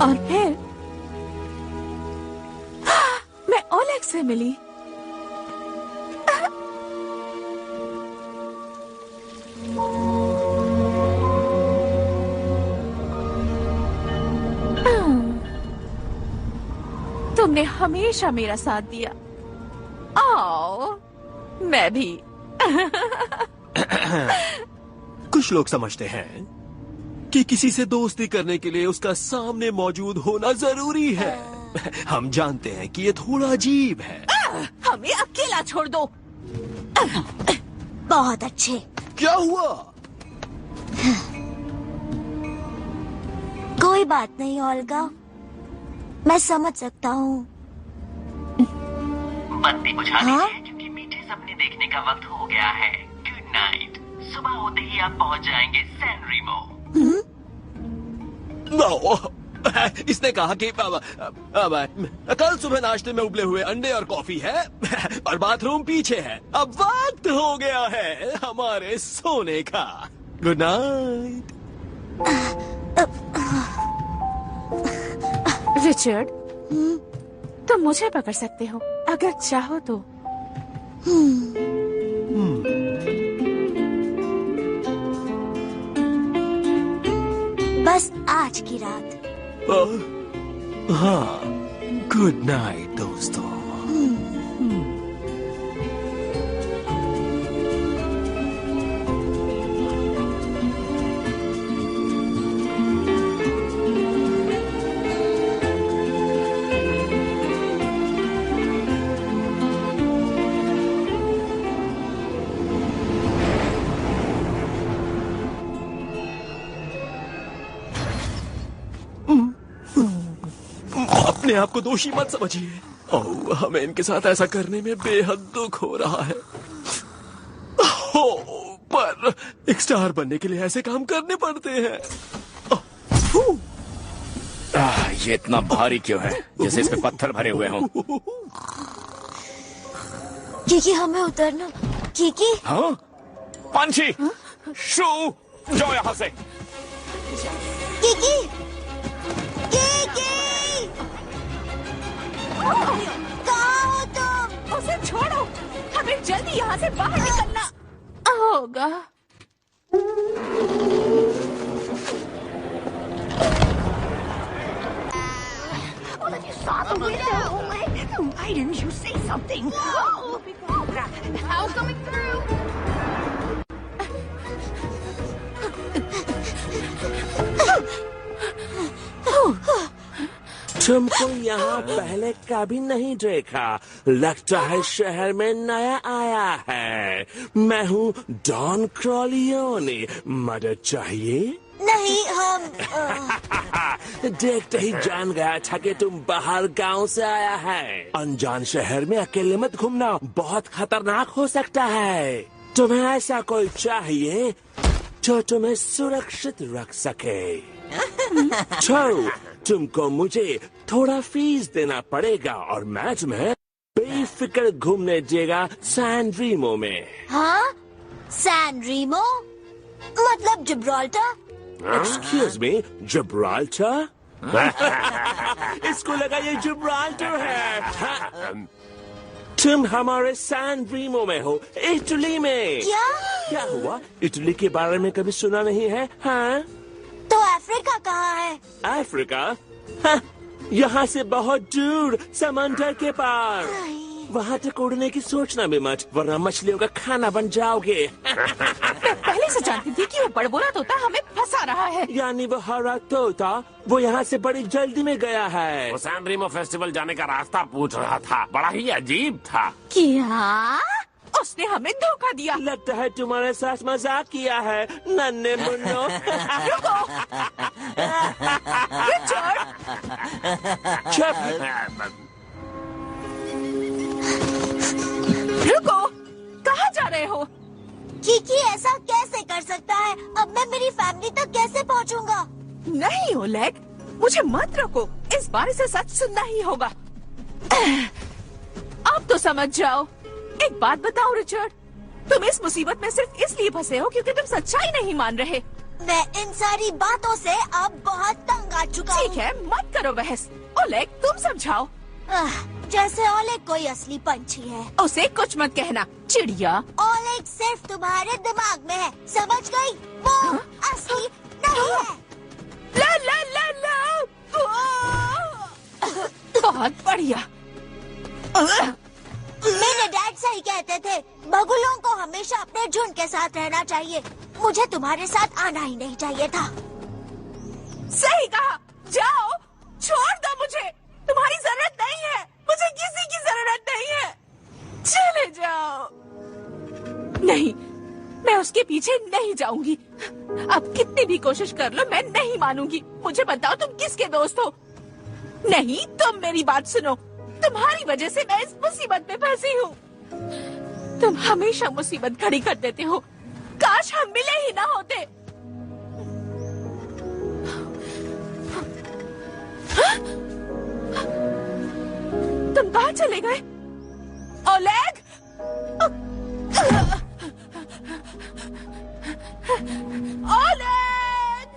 और फिर मैं ओलेग से मिली। तुमने हमेशा मेरा साथ दिया। आओ, मैं भी। कुछ लोग समझते हैं कि किसी से दोस्ती करने के लिए उसका सामने मौजूद होना जरूरी है। हम जानते हैं कि ये थोड़ा अजीब है। हमें अकेला छोड़ दो। बहुत अच्छे। क्या हुआ? कोई बात नहीं ओल्गा, मैं समझ सकता हूँ। बत्ती बुझा दीजिए क्योंकि मीठे सपने देखने का वक्त हो गया है। Good night. सुबह होते ही आप पहुँच जाएंगे सैन रीमो। इसने कहा कि कल सुबह नाश्ते में उबले हुए अंडे और कॉफी है और बाथरूम पीछे है। अब वक्त हो गया है हमारे सोने का। Good night. रिचर्ड, तुम मुझे पकड़ सकते हो अगर चाहो तो। बस आज की रात। हाँ, गुड नाइट दोस्तों। अपने आप को दोषी मत समझिए। ओह, हमें इनके साथ ऐसा करने में बेहद दुख हो रहा है। पर एक स्टार बनने के लिए ऐसे काम करने पड़ते हैं। ये इतना भारी क्यों है, जैसे इसमें पत्थर भरे हुए हों। किकी, हमें उतरना। किकी। हाँ? पंछी, शू, जाओ यहाँ से। किकी, किकी, कहाँ हो तुम? उसे छोड़ो, हमें जल्दी यहाँ से बाहर निकलना होगा। Well, if you saw the window, why didn't you say something? How coming through? तुमको यहाँ पहले कभी नहीं देखा। लगता है शहर में नया आया है। मैं हूँ डॉन क्रॉलियोनी। मदद चाहिए? नहीं, हम देखते ही जान गया था कि तुम बाहर गांव से आया है। अनजान शहर में अकेले मत घूमना, बहुत खतरनाक हो सकता है। तुम्हें ऐसा कोई चाहिए जो तुम्हें सुरक्षित रख सके। तो तुमको मुझे थोड़ा फीस देना पड़ेगा और मैं तुम्हें बेफिक्र घूमने देगा सैन रीमो में। हाँ? सैन रीमो? मतलब जिब्राल्टर? Excuse me, Gibraltar? इसको लगा ये जिब्राल्टर है। तुम हमारे सैन रीमो में हो, इटली में। क्या हुआ? इटली के बारे में कभी सुना नहीं है? हाँ? तो अफ्रीका कहाँ है? अफ्रीका? हाँ, यहाँ से बहुत दूर, समंदर के पार। वहाँ तक उड़ने की सोचना भी मत, वरना मछलियों का खाना बन जाओगे। मैं पहले से जानती थी कि वो बड़बोला तोता हमें फंसा रहा है। यानी वो हरा तोता, वो यहाँ से बड़ी जल्दी में गया है। वो सैन रीमो फेस्टिवल जाने का रास्ता पूछ रहा था, बड़ा ही अजीब था। क्या? उसने हमें धोखा दिया। लगता है तुम्हारे साथ मजाक किया है, नन्हे मुन्नो। रुको। रिचर्ड, रुको, कहाँ जा रहे हो? किकी ऐसा कैसे कर सकता है? अब मैं मेरी फैमिली तक कैसे पहुंचूंगा? नहीं ओलेग, मुझे मत रोको, इस बार इसे सच सुनना ही होगा। अब तो समझ जाओ। एक बात बताओ रिचर्ड, तुम इस मुसीबत में सिर्फ इसलिए फंसे हो क्योंकि तुम सच्चाई नहीं मान रहे। मैं इन सारी बातों से अब बहुत तंग आ चुका हूँ। ठीक है, मत करो बहस। ओलेग, तुम समझाओ। जैसे ओलेग कोई असली पंछी है। उसे कुछ मत कहना, चिड़िया। ओलेग सिर्फ तुम्हारे दिमाग में है, समझ गई? वो असली नहीं है। ला ला ला ला। बहुत बढ़िया। मेरे डैड सही कहते थे, बगुलों को हमेशा अपने झुंड के साथ रहना चाहिए। मुझे तुम्हारे साथ आना ही नहीं चाहिए था। सही कहा। जाओ, छोड़ दो मुझे। तुम्हारी जरूरत नहीं है, मुझे किसी की जरूरत नहीं है। चले जाओ। नहीं, मैं उसके पीछे नहीं जाऊंगी। अब कितनी भी कोशिश कर लो, मैं नहीं मानूंगी। मुझे बताओ तुम किसके दोस्त हो? नहीं, तुम मेरी बात सुनो। तुम्हारी वजह से मैं इस मुसीबत में फंसी हूँ। तुम हमेशा मुसीबत खड़ी कर देते हो। काश हम मिले ही ना होते। तुम कहाँ चले गए? ओलेग! ओलेग!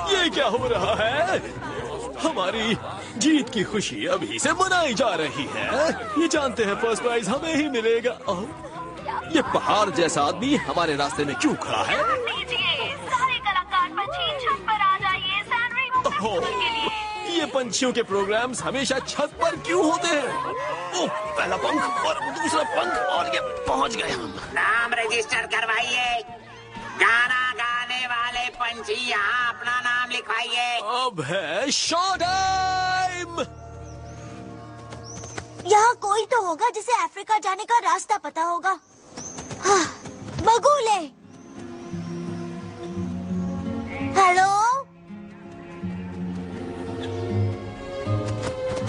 ये क्या हो रहा है? हमारी जीत की खुशी अभी से मनाई जा रही है। ये जानते हैं फर्स्ट प्राइज हमें ही मिलेगा। ये पहाड़ जैसा आदमी हमारे रास्ते में क्यों खड़ा है? सारे कलाकार पंछी छत पर आ जाइए, सैनरी के लिए। ये पंछियों के प्रोग्राम्स हमेशा छत पर क्यों होते हैं? ओह, पहला पंख और दूसरा पंख और ये पहुंच गए हम। नाम रजिस्टर करवाइए। गाना गाने वाले पंछी यहाँ अपना नाम लिखवाइए। अब है शो टाइम। यहाँ कोई तो होगा जिसे अफ्रीका जाने का रास्ता पता होगा। हाँ, बगुले। हेलो,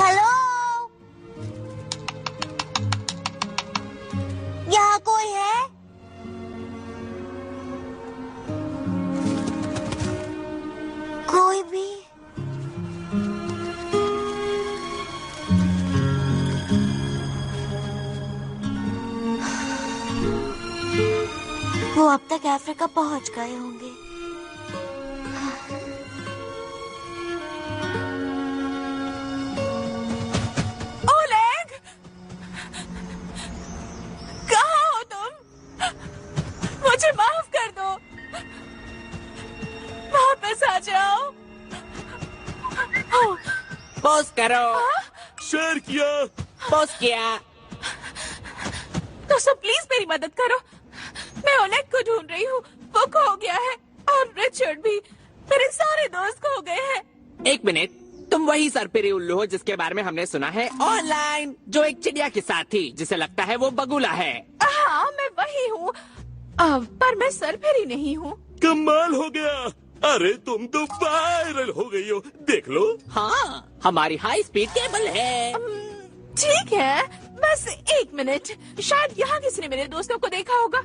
हेलो, यहाँ कोई है? कोई भी? वो अब तक अफ्रीका पहुंच गए होंगे। ओलेग! कहाँ हो तुम? मुझे माफ कर दो। वापस आ जाओ। पोस्ट करो। शेयर किया। पोस्ट किया। तो सब प्लीज मेरी मदद करो। मैं ओलेग को ढूंढ रही हूँ। वो खो गया है और रिचर्ड भी। मेरे सारे दोस्त खो गए हैं। एक मिनट, तुम वही सरपिरी उल्लू हो जिसके बारे में हमने सुना है ऑनलाइन, जो एक चिड़िया के साथ थी जिसे लगता है वो बगुला है। हाँ, मैं वही हूँ। पर मैं सरपिरी नहीं हूँ। कमाल हो गया। अरे तुम तो वायरल हो गई हो, देख लो। हाँ, हमारी हाई स्पीड केबल है। ठीक है, बस एक मिनट। शायद यहाँ किसी ने मेरे दोस्तों को देखा होगा।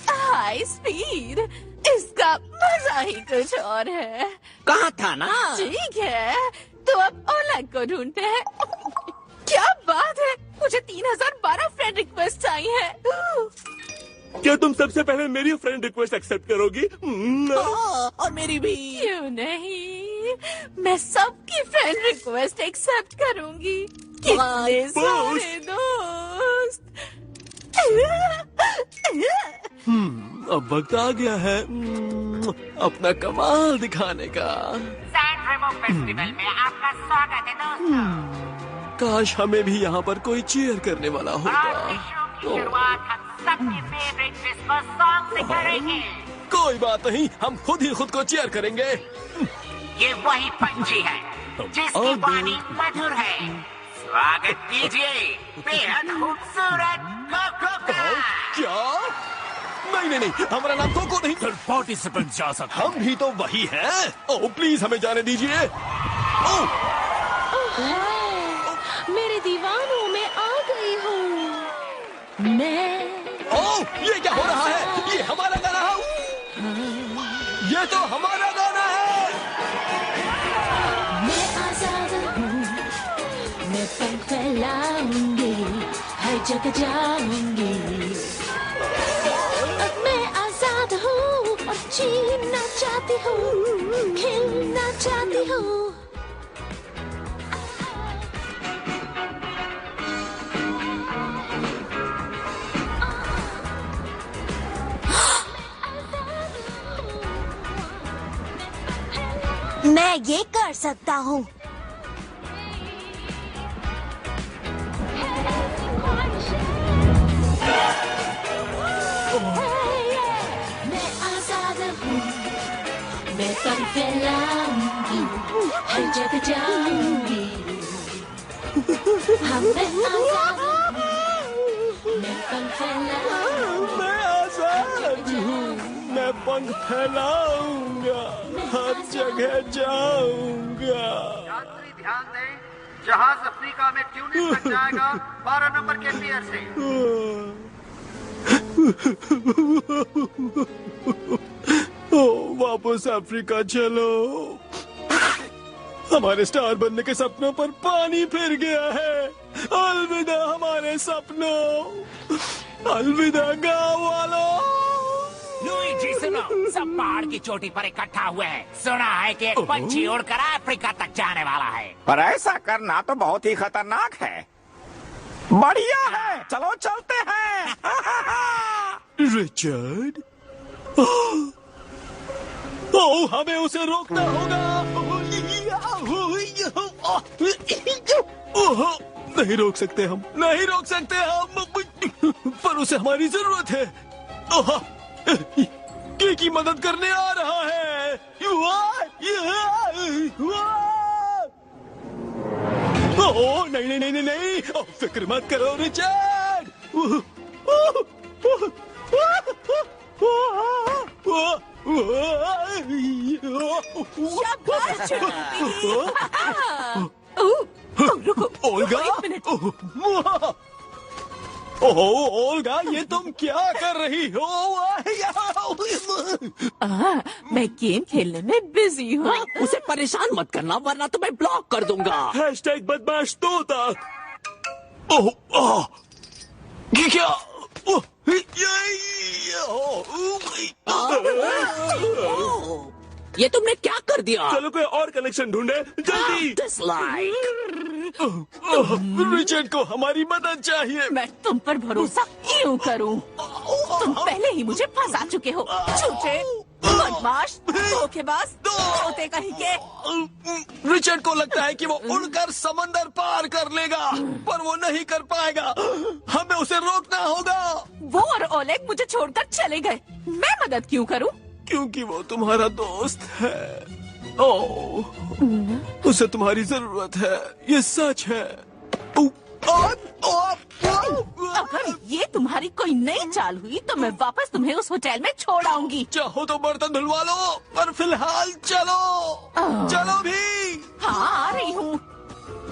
हाई स्पीड, इसका मजा ही कुछ और है। कहाँ था ना? ठीक है, तो अब ओलेग को ढूंढते हैं। क्या बात है, मुझे 3012 फ्रेंड रिक्वेस्ट आई है। क्या तुम सबसे पहले मेरी फ्रेंड रिक्वेस्ट एक्सेप्ट करोगी? और मेरी भी। क्यों नहीं, मैं सबकी फ्रेंड रिक्वेस्ट एक्सेप्ट करूंगी। कितने सारे दोस्त। अब वक्त आ गया है अपना कमाल दिखाने का। सैन रेमो फेस्टिवल में आपका स्वागत है दोस्तों। काश हमें भी यहाँ पर कोई चीयर करने वाला होता। शुरुआत हम सबके फेवरेट क्रिसमस सॉन्ग से करेंगे। कोई बात नहीं, हम खुद ही खुद को चीयर करेंगे। ये वही पंछी है जिसकी वाणी मधुर है। स्वागत कीजिए बेहद खूबसूरत कोको का। क्या? नहीं, हमारा नाम कोको नहीं। पार्टिसिपेंट जा सकते। हम भी तो वही हैं। ओह प्लीज हमें जाने दीजिए। मेरे दीवानों में आ गई हूँ मैं। ओह ये क्या हो रहा है? ये हमारा गाना है। ये तो हमारा गाना है। मैं आजाद हूँ, मैं पंख फैलाऊंगी, हर जगह जाऊंगी। मैं आजाद हूँ और जीना चाहती हूँ, खेलना चाहती हूँ। मैं ये कर सकता हूँ। मैं आजाद हूँ, मैं पंख फैलाऊंगी, हर जगह जाऊंगी। हाँ मैं आजाद हूँ, मैं पंख फैलाऊंगी। मैं आजाद हूँ, मैं पंख फैलाऊंगा, हर जगह जाऊंगा। यात्री ध्यान दें, जहाज अफ्रीका में ट्यूनिस तक जाएगा 12 नंबर के पियर से। वापस अफ्रीका चलो। हमारे स्टार बनने के सपनों पर पानी फिर गया है। अलविदा हमारे सपनों, अलविदा गाँव वालों। लुईजी सुनो, सब पहाड़ की चोटी पर इकट्ठा हुए हैं। सुना है कि एक पंछी उड़कर अफ्रीका तक जाने वाला है। पर ऐसा करना तो बहुत ही खतरनाक है। बढ़िया है, चलो चलते हैं। रिचर्ड, ओह हमें उसे रोकना होगा। नहीं रोक सकते हम, नहीं रोक सकते हम, पर उसे हमारी जरूरत है। की मदद करने आ रहा है। ओह नहीं नहीं नहीं नहीं, फिक्र मत करो रिचर्ड। ओल्गा, ओह ओल्गा, ये तुम क्या कर रही हो? मैं गेम खेलने में बिजी हूँ। उसे परेशान मत करना वरना तो मैं ब्लॉक कर दूंगा। हैशटैग बदमाश तोता। ओह ये क्या? ये तुमने क्या कर दिया? चलो कोई और कनेक्शन ढूंढे जल्दी। रिचर्ड को हमारी मदद चाहिए। मैं तुम पर भरोसा क्यों करूं? तुम पहले ही मुझे फंसा चुके हो। झूठे, बदमाश, धोखेबाज, तोते कहीं के। रिचर्ड को लगता है कि वो उड़कर समंदर पार कर लेगा, पर वो नहीं कर पाएगा। हमें उसे रोकना होगा। वो और ओलेग मुझे छोड़कर चले गए। मैं मदद क्यों करूं? क्योंकि वो तुम्हारा दोस्त है। ओह, उसे तुम्हारी जरूरत है, ये सच है। अगर ये तुम्हारी कोई नई चाल हुई तो मैं वापस तुम्हें उस होटल में छोड़ आऊंगी। चाहो तो बर्तन धुलवा लो, पर फिलहाल चलो। चलो भी। हाँ आ रही हूँ।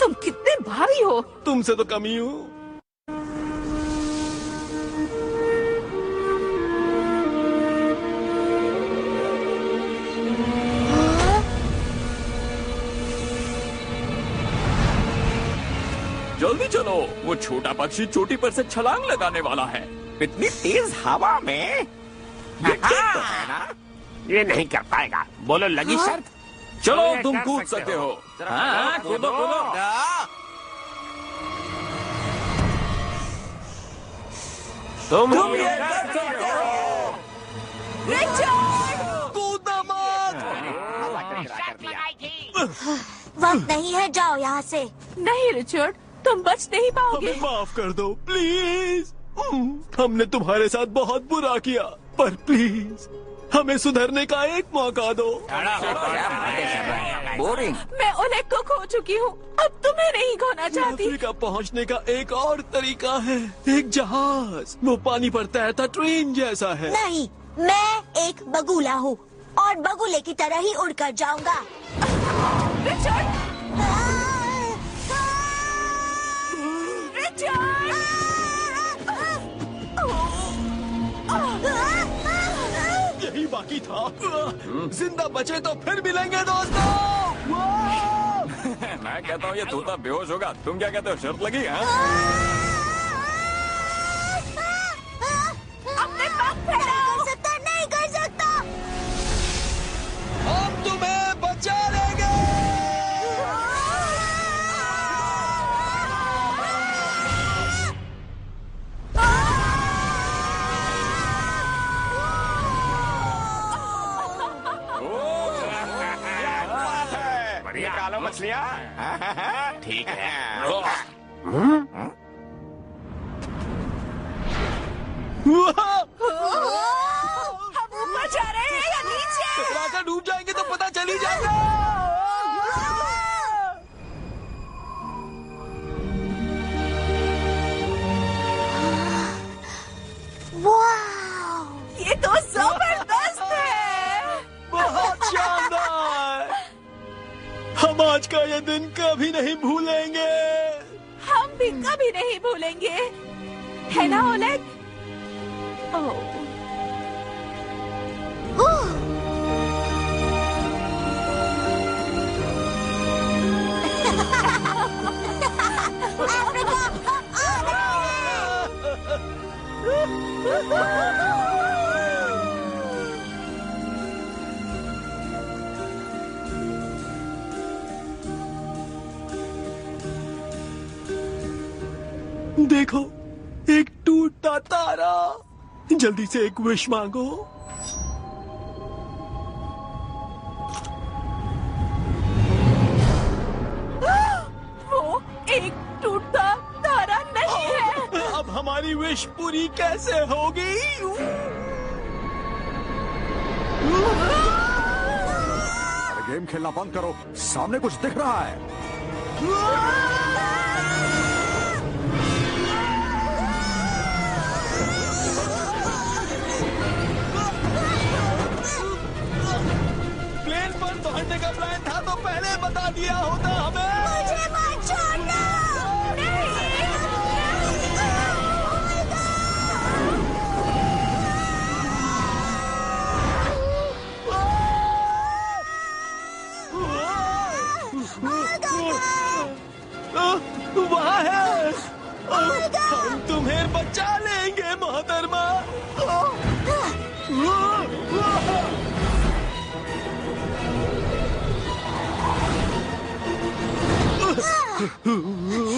तुम कितने भारी हो? तुमसे तो कम ही हूँ। जल्दी चलो, वो छोटा पक्षी चोटी पर से छलांग लगाने वाला है। इतनी तेज हवा में ये ठीक तो है ना? ये नहीं कर पाएगा। बोलो लगी शर्त? चलो ये तुम कर कूद सकते सकते हो। हाँ, कूदो कूदो। तुम ये कर सकते हो। कूदना मत। वक्त नहीं है, जाओ यहाँ से। नहीं रिचर्ड, तुम बच नहीं पाओगे। हमें माफ कर दो प्लीज। हमने तुम्हारे साथ बहुत बुरा किया, पर प्लीज हमें सुधरने का एक मौका दो। बोरिंग। मैं ओलेग को खो चुकी हूँ, अब तुम्हें नहीं खोना चाहती। अफ्रीका पहुंचने का एक और तरीका है, एक जहाज। वो पानी पर तैरता ट्रेन जैसा है। नहीं, मैं एक बगुला हूँ और बगुले की तरह ही उड़कर जाऊंगा। यही बाकी था। जिंदा बचे तो फिर मिलेंगे दोस्तों। मैं कहता हूँ ये तोता बेहोश होगा, तुम क्या कहते हो? शर्त लगी है? अपने पंख फैलाओ। नहीं कर सकता। हम तुम्हें बचा लेंगे। निकालो मछलियाँ। ठीक है। हम ऊपर जा रहे हैं या नीचे? टकराकर डूब जाएंगे तो पता चल ही जाएगा। ये तो जबरदस्त है। बहुत शानदार। हम आज का ये दिन कभी नहीं भूलेंगे। हम भी कभी नहीं भूलेंगे, है ना ओलेग? ओह। देखो, एक टूटा तारा। जल्दी से एक विश मांगो। वो एक टूटा तारा नहीं है। अब हमारी विश पूरी कैसे होगी? अरे गेम खेलना बंद करो, सामने कुछ दिख रहा है। प्लेन पर दौड़ने का प्लान था तो पहले बता दिया होता हमें। मुझे मत छोड़ना। वहाँ है। हम तुम्हें बचा लेंगे मोहतरमा।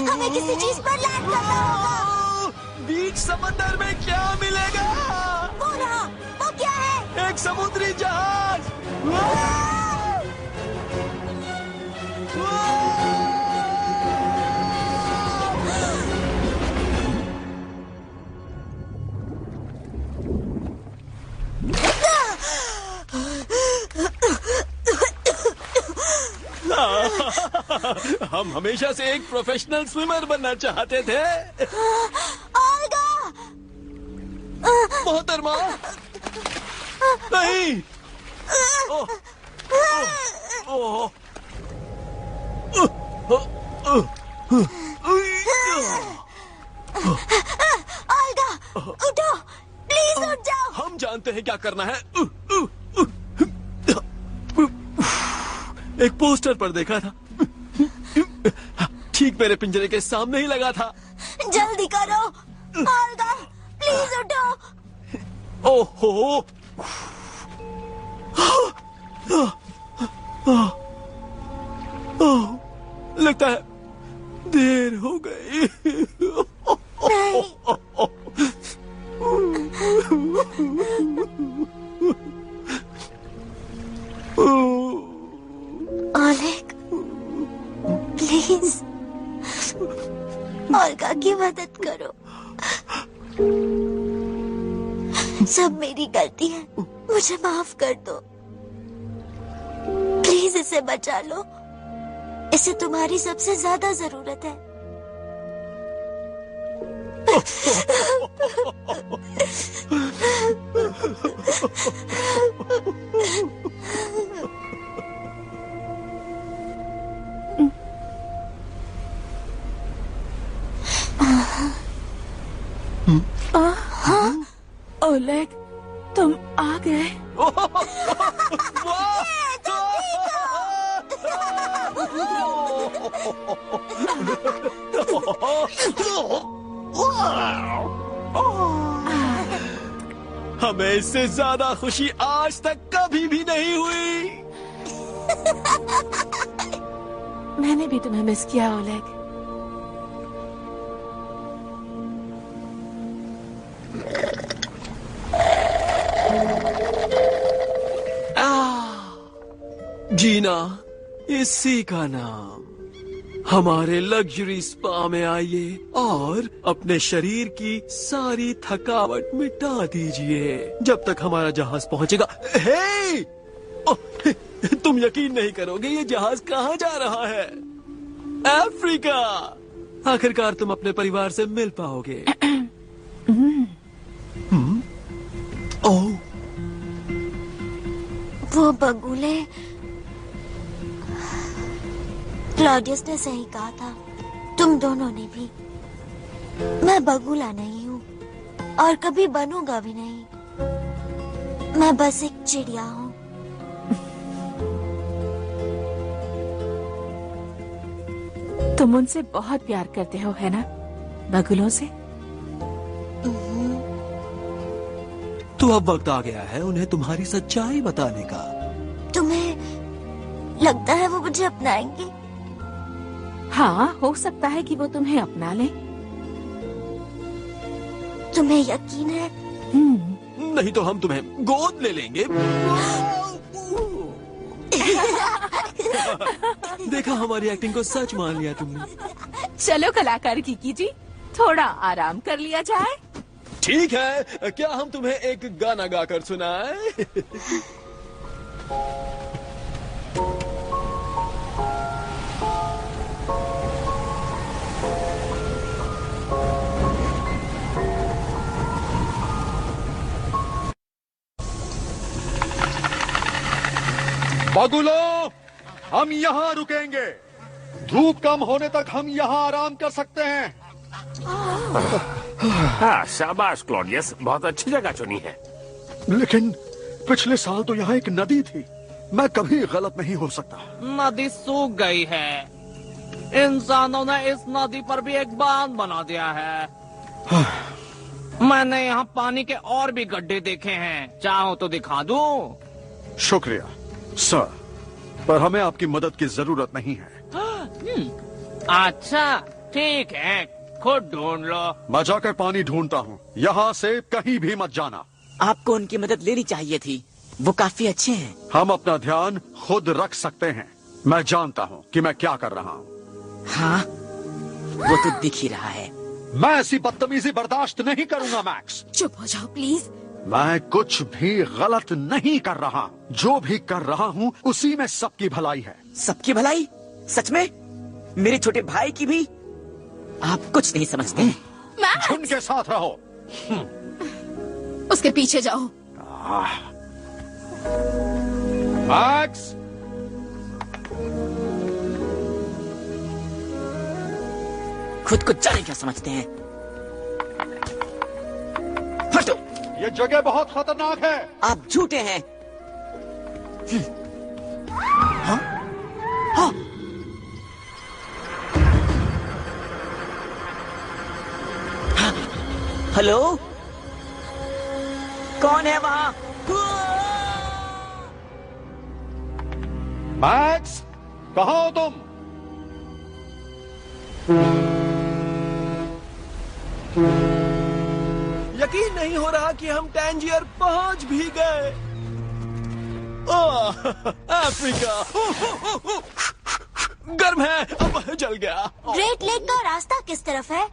हमें किसी चीज पर लैंड करना होगा। बीच समंदर में क्या मिलेगा? वो क्या है? एक समुद्री जहाज। हम हमेशा से एक प्रोफेशनल स्विमर बनना चाहते थे। ओल्गा! मोहतरमा, नहीं। ओल्गा, उठो, प्लीज उठ जाओ। हम जानते हैं क्या करना है। एक पोस्टर पर देखा था, ठीक मेरे पिंजरे के सामने ही लगा था। जल्दी करो, ओल्गा, प्लीज उठो। ओहो, लगता है देर हो गई। ओलेग, प्लीज ओल्गा की मदद करो। सब मेरी गलती है, मुझे माफ कर दो, प्लीज इसे बचा लो, इसे तुम्हारी सबसे ज्यादा जरूरत है। ओलेग, तुम आ गए। हमें इससे ज्यादा खुशी आज तक कभी भी नहीं हुई। मैंने भी तुम्हें मिस किया ओलेग। जीना इसी का नाम। हमारे लग्जरी स्पा में आइए और अपने शरीर की सारी थकावट मिटा दीजिए जब तक हमारा जहाज पहुंचेगा। हे! तुम यकीन नहीं करोगे ये जहाज कहाँ जा रहा है। अफ्रीका। आखिरकार तुम अपने परिवार से मिल पाओगे। ओह, वो बगुले, क्लॉडियस ने सही कहा था, तुम दोनों ने भी। मैं बगुला नहीं हूँ और कभी बनूंगा भी नहीं। मैं बस एक चिड़िया हूँ। तुम उनसे बहुत प्यार करते हो, है ना, बगुलों से? तो अब वक्त आ गया है उन्हें तुम्हारी सच्चाई बताने का। तुम्हें लगता है वो मुझे अपनाएंगे? हाँ, हो सकता है कि वो तुम्हें अपना ले। तुम्हें यकीन है? नहीं तो हम तुम्हें गोद ले लेंगे। देखा, हमारी एक्टिंग को सच मान लिया तुमने। चलो कलाकार किकी जी, थोड़ा आराम कर लिया जाए। ठीक है, क्या हम तुम्हें एक गाना गाकर सुनाएं? बगुलों, हम यहाँ रुकेंगे। धूप कम होने तक हम यहाँ आराम कर सकते हैं। हाँ, शाबाश क्लॉडियस, बहुत अच्छी जगह चुनी है। लेकिन पिछले साल तो यहाँ एक नदी थी। मैं कभी गलत नहीं हो सकता। नदी सूख गई है। इंसानों ने इस नदी पर भी एक बांध बना दिया है। मैंने यहाँ पानी के और भी गड्ढे देखे हैं, चाहो तो दिखा दूं? शुक्रिया सर, पर हमें आपकी मदद की जरूरत नहीं है। अच्छा ठीक है, खुद ढूंढ लो। मैं जाकर पानी ढूंढता हूँ, यहाँ से कहीं भी मत जाना। आपको उनकी मदद लेनी चाहिए थी, वो काफी अच्छे हैं। हम अपना ध्यान खुद रख सकते हैं। मैं जानता हूँ कि मैं क्या कर रहा हूँ। हाँ, वो तो दिख ही रहा है। मैं ऐसी बदतमीजी बर्दाश्त नहीं करूंगा मैक्स। चुप हो जाओ प्लीज। मैं कुछ भी गलत नहीं कर रहा। जो भी कर रहा हूँ उसी में सबकी भलाई है। सबकी भलाई? सच में? मेरे छोटे भाई की भी? आप कुछ नहीं समझते। झुंड के साथ रहो। उसके पीछे जाओ। मैक्स, खुद को जाने क्या समझते हैं। हटो। ये जगह बहुत खतरनाक है। आप झूठे हैं। हाँ? हाँ? हाँ? हेलो, कौन है वहाँ? मैक्स, कहाँ हो तुम? यकीन नहीं हो रहा कि हम टैंजियर पहुंच भी गए। अफ्रीका गर्म है, अब जल गया। ग्रेट लेक का रास्ता किस तरफ है?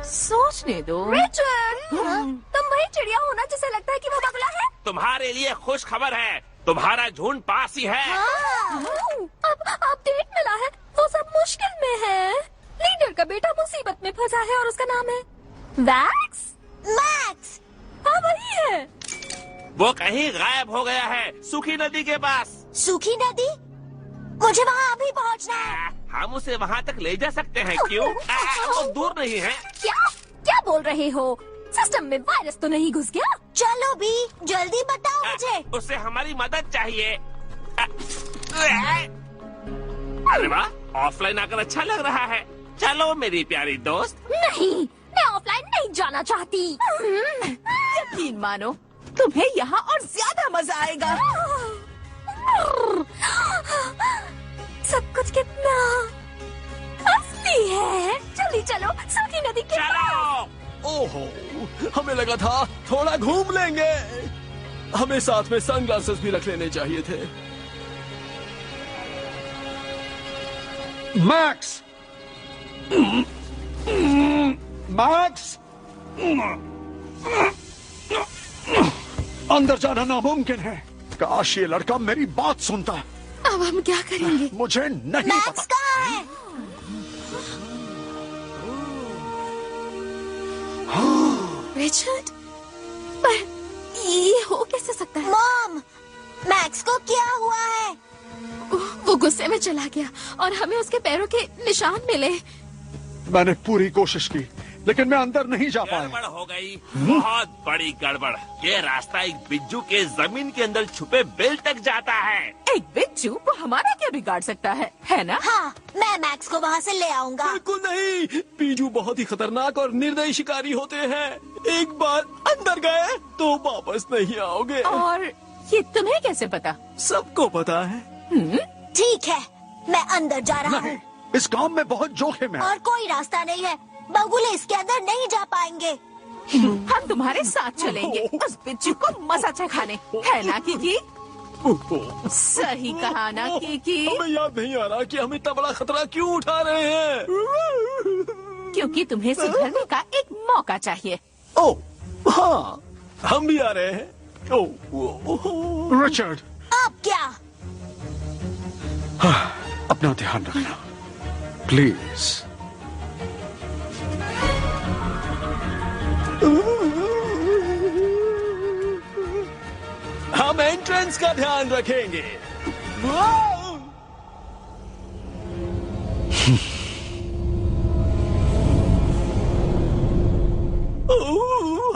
सोचने दो। रिचर्ड, तुम वही चिड़िया हो ना जिसे लगता है कि वो बगुला है? तुम्हारे लिए खुश खबर है, तुम्हारा झुंड पास ही है। अब अपडेट मिला है, वो सब मुश्किल में है। लीडर का बेटा मुसीबत में फंसा है और उसका नाम है वैक्स। मैक्स। हाँ वही है। वो कहीं गायब हो गया है, सूखी नदी के पास। सूखी नदी? मुझे वहाँ अभी पहुँचना है। हम उसे वहाँ तक ले जा सकते हैं, क्यों? वो दूर नहीं है। क्या बोल रहे हो? सिस्टम में वायरस तो नहीं घुस गया? चलो भी, जल्दी बताओ मुझे। उससे हमारी मदद चाहिए। अरे वाह, ऑफलाइन आकर अच्छा लग रहा है। चलो मेरी प्यारी दोस्त। नहीं, मैं ऑफलाइन नहीं जाना चाहती। यकीन मानो, तुम्हें यहाँ और ज्यादा मजा आएगा। सब कुछ कितना असली है। जल्दी चलो, सूखी नदी के पास। ओहो, हमें लगा था थोड़ा घूम लेंगे। हमें साथ में सनग्लासेस भी रख लेने चाहिए थे। मैक्स, मैक्स, अंदर जाना नामुमकिन है। काश ये लड़का मेरी बात सुनता। अब हम क्या करेंगे? मुझे नहीं मैक्स पता। कहाँ है? रिचर्ड, पर ये हो कैसे सकता है? मॉम, मैक्स को क्या हुआ है? वो गुस्से में चला गया और हमें उसके पैरों के निशान मिले। मैंने पूरी कोशिश की, लेकिन मैं अंदर नहीं जा पाया। गड़बड़ हो गई, बहुत बड़ी गड़बड़। ये रास्ता एक बिज्जू के जमीन के अंदर छुपे बिल तक जाता है। एक बिज्जू वो हमारा क्या बिगाड़ सकता है ना? हाँ, मैं मैक्स को वहाँ से ले आऊंगा। बिल्कुल नहीं, बिज्जू बहुत ही खतरनाक और निर्दयी शिकारी होते हैं। एक बार अंदर गए तो वापस नहीं आओगे। और ये तुम्हें कैसे पता? सबको पता है। ठीक है, मैं अंदर जा रहा हूँ। इस काम में बहुत जोखिम है। और कोई रास्ता नहीं है, बगुले इसके अंदर नहीं जा पाएंगे। हम तुम्हारे साथ चलेंगे उस बिच्छू को मजा चखाने, है ना कीकी? सही कहा ना कीकी? हमें याद नहीं आ रहा कि हम इतना बड़ा खतरा क्यों उठा रहे हैं। क्योंकि तुम्हें सुधरने का एक मौका चाहिए। ओ, हाँ, हम भी आ रहे हैं। ओ, रिचर्ड, अब क्या? अपना ध्यान रखना प्लीज। हम एंट्रेंस का ध्यान रखेंगे।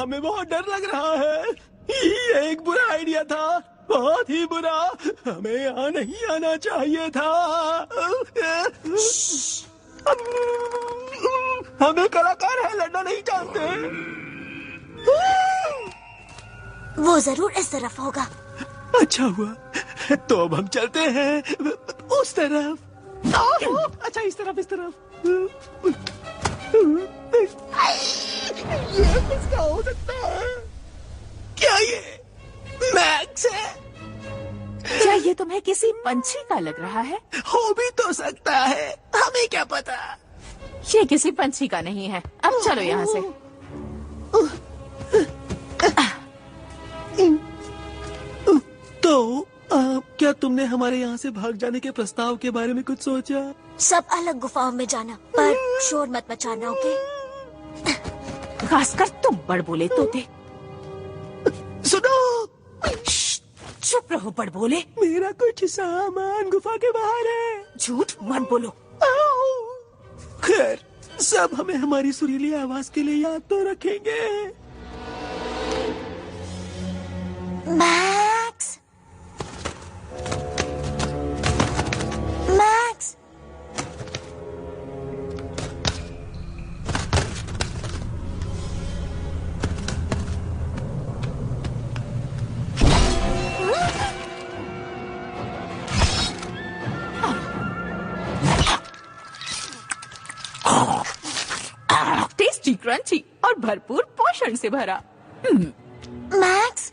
हमें बहुत डर लग रहा है। ये एक बुरा आइडिया था, बहुत ही बुरा। हमें यहाँ नहीं आना चाहिए था। हमें कलाकार है लड़ना नहीं जानते। वो जरूर इस तरफ होगा। अच्छा हुआ, तो अब हम चलते हैं उस तरफ। अच्छा, इस तरफ, इस तरफ। ये किसका हो सकता है? क्या ये मैक्स है? क्या ये तुम्हें किसी पंछी का लग रहा है? हो भी तो सकता है, हमें क्या पता। ये किसी पंछी का नहीं है। अब चलो यहाँ से। तो क्या तुमने हमारे यहाँ से भाग जाने के प्रस्ताव के बारे में कुछ सोचा? सब अलग गुफाओं में जाना, पर शोर मत मचाना, ओके? खासकर तुम बड़बोले तोते। सुनो, चुप रहो बड़बोले। मेरा कुछ सामान गुफा के बाहर है। झूठ मत बोलो। खैर, सब हमें हमारी सुरीली आवाज के लिए याद तो रखेंगे। मैक्स, मैक्स, टेस्टी, क्रंची और भरपूर पोषण से भरा। मैक्स,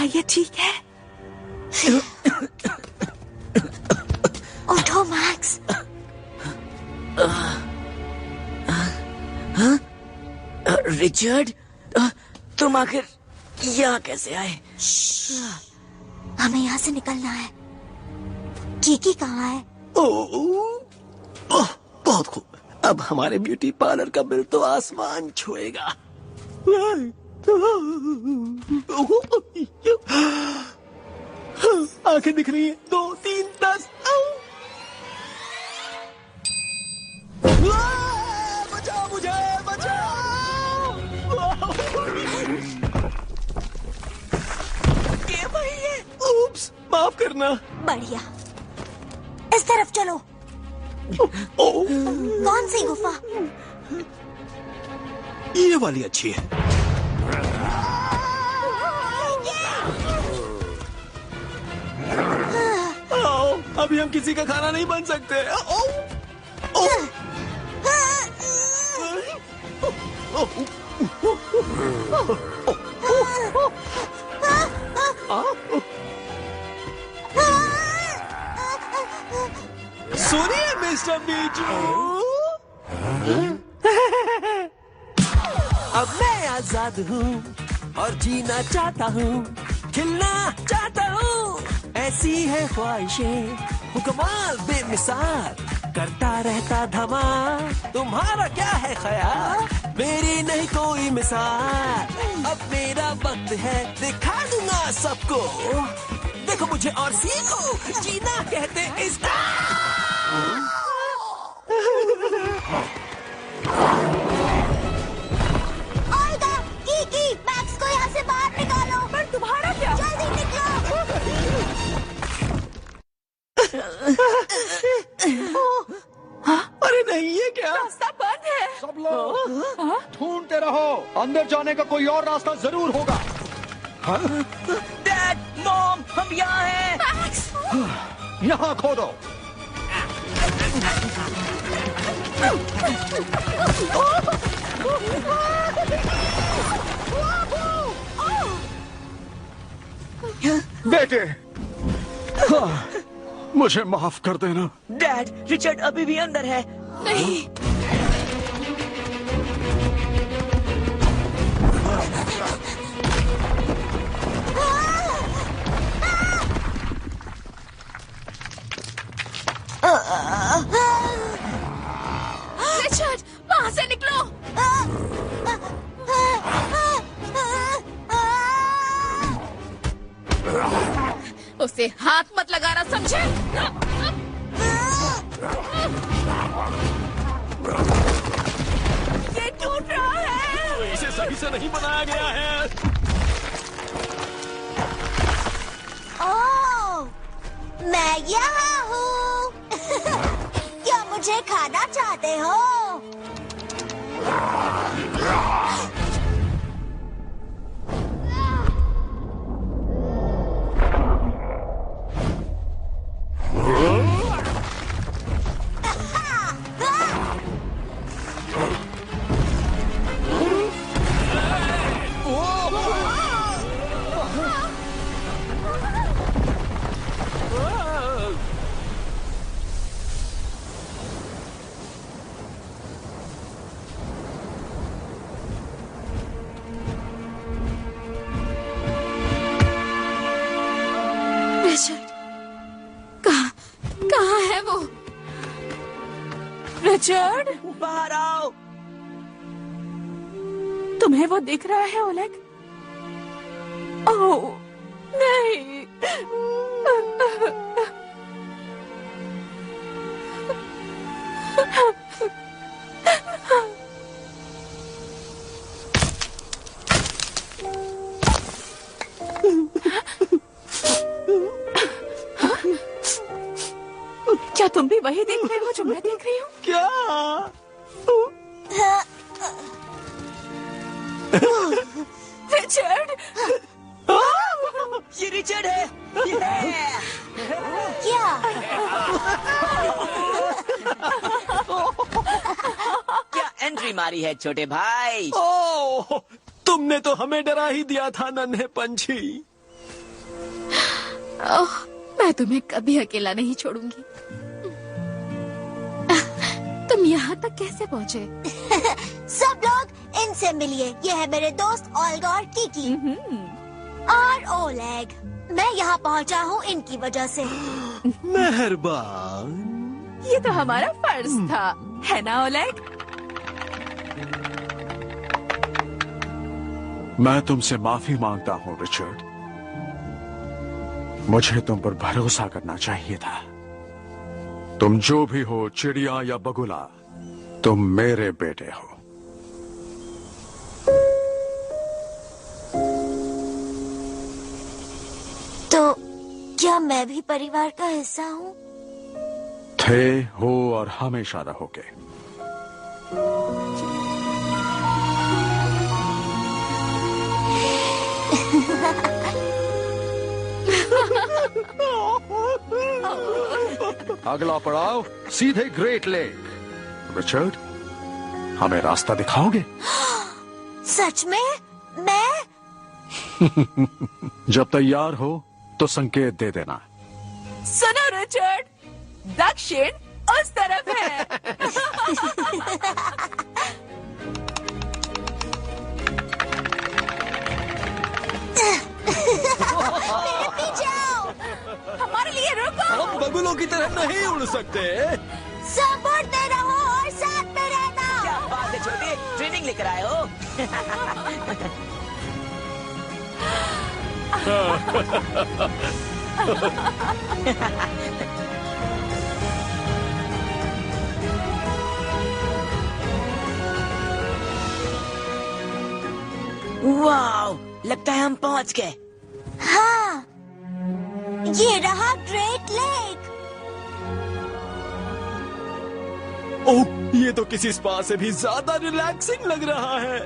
क्या ये ठीक है? उठो मैक्स। रिचर्ड, तुम आखिर यहाँ कैसे आए? हमें यहाँ से निकलना है। कीकी कहाँ है? बहुत खूब। अब हमारे ब्यूटी पार्लर का बिल तो आसमान छुएगा। आंखें दिख रही है। 2, 3, 10। बचाओ मुझे, बचाओ। ये वही है। उप्स, माफ करना। बढ़िया, इस तरफ चलो। कौन सी गुफा? ये वाली अच्छी है। अभी हम किसी का खाना नहीं बन सकते। सुनिए मिस्टर बीजू, अब मैं आजाद हूँ और जीना चाहता हूँ, खिलना चाहता हूँ। ऐसी है ख्वाहिशें, हुक्माल बेमिसाल, करता रहता धमाल। तुम्हारा क्या है ख्याल? मेरी नहीं कोई मिसाल। अब मेरा वक्त है, दिखा दूंगा सबको। देखो मुझे और सीखो, जीना कहते इसको। ओल्गा, कीकी, मैक्स को यहाँ से बाहर निकालो। पर तुम्हारा क्या? जल्दी निकलो। अरे नहीं, ये क्या? रास्ता बंद है। सब लोग ढूंढते रहो, अंदर जाने का कोई और रास्ता जरूर होगा। डैड, मॉम, हम यहाँ हैं। यहाँ खोदो। बेटे, मुझे माफ कर देना। डैड, रिचर्ड अभी भी अंदर है। नहीं। रिचर्ड, वहाँ से निकलो। उसे हाथ मत लगाना, समझे? ये टूट रहा है। तो इसे सही से नहीं बनाया गया है। ओह, मैं यहाँ हूँ। क्या मुझे खाना चाहते हो? कहाँ है वो? रिचर्ड, बाहर आओ। तुम्हें वो दिख रहा है ओलेग? ओह नहीं। क्या तुम भी वही देख रहे हो जो मैं देख रही हूँ? क्या? रिचर्ड, ये रिचर्ड है। क्या? क्या एंट्री मारी है छोटे भाई? ओह, तुमने तो हमें डरा ही दिया था नन्हे पंछी। ओह, मैं तुम्हें कभी अकेला नहीं छोड़ूंगी। तुम यहाँ तक कैसे पहुँचे? सब लोग इनसे मिलिए। ये है मेरे दोस्त ओल्गा और कीकी और ओलेग। मैं यहाँ पहुँचा हूँ इनकी वजह से। मेहरबान। ये तो हमारा फर्ज था, है ना ओलेग? मैं तुमसे माफी मांगता हूँ रिचर्ड। मुझे तुम पर भरोसा करना चाहिए था। तुम जो भी हो, चिड़िया या बगुला, तुम मेरे बेटे हो। तो क्या मैं भी परिवार का हिस्सा हूँ? थे, हो और हमेशा रहोगे। अगला पड़ाव सीधे ग्रेट लेक। रिचर्ड, हमें रास्ता दिखाओगे? सच में? मैं? जब तैयार हो तो संकेत दे देना। सुनो रिचर्ड, दक्षिण उस तरफ है। मेरे पीछे आओ। हमारे लिए रुको। हम बगुलों की तरह नहीं उड़ सकते। सब उड़ते रहो और साथ में रहना। क्या बात है छोटे, ट्रेनिंग लेकर आए हो? वाओ, लगता है हम पहुंच गए। हाँ, ये रहा ग्रेट लेक। ओह, ये तो किसी स्पा से भी ज्यादा रिलैक्सिंग लग रहा है।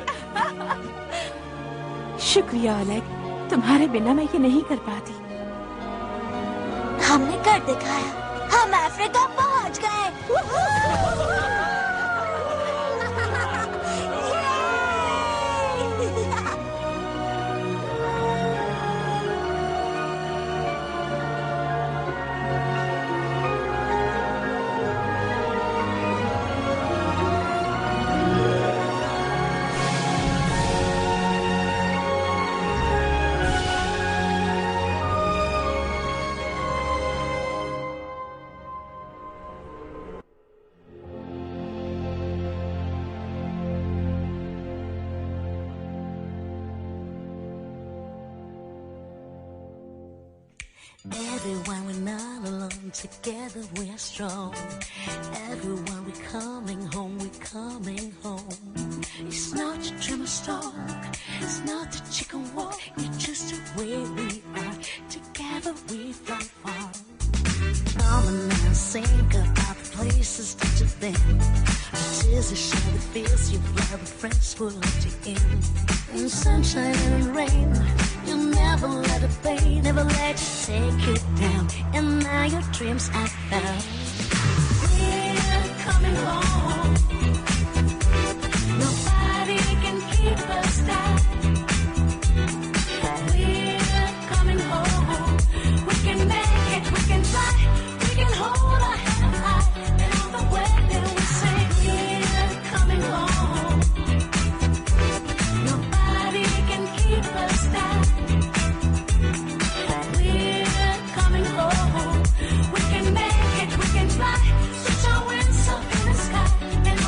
शुक्रिया ओलेग, तुम्हारे बिना मैं ये नहीं कर पाती। हमने कर दिखाया, हम अफ्रीका पहुंच गए। Everyone, we're not alone. Together we are strong. Everyone, we're coming home. We're coming home. It's not a dream or stalk. It's not a chicken walk. It's just the way we are. Together we fly far. Come on now, think about the places that you've been. The tears you shed, the fears you've loved, the friends who let you in. In sunshine and in rain, you never let it pain, never let you take it down. And now your dreams are found. We're coming home. Nobody can keep us down. We're coming home. We can make it, we can fly, we can hold our head high. And on the way that we sing, we're coming home. Nobody can keep us down. We're coming home. We can make it, we can fly. Switch our wings up in the sky. And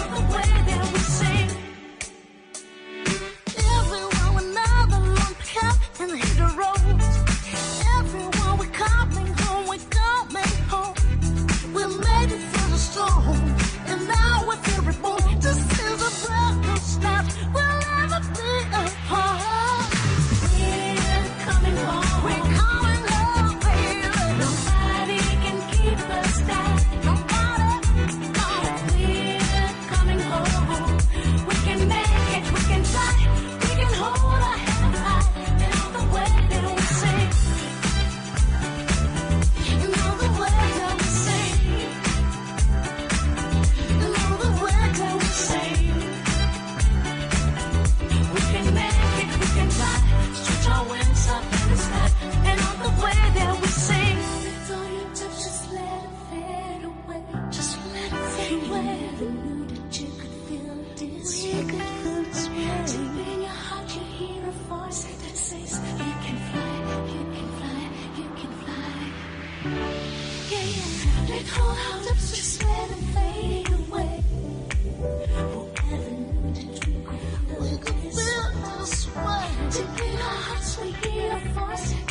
voice that says you can fly, you can fly, you can fly. Yeah, yeah. Let hold out up to sweat and fade away. Whoever knew the dream we could build this way. To get our hearts, we hear a voice.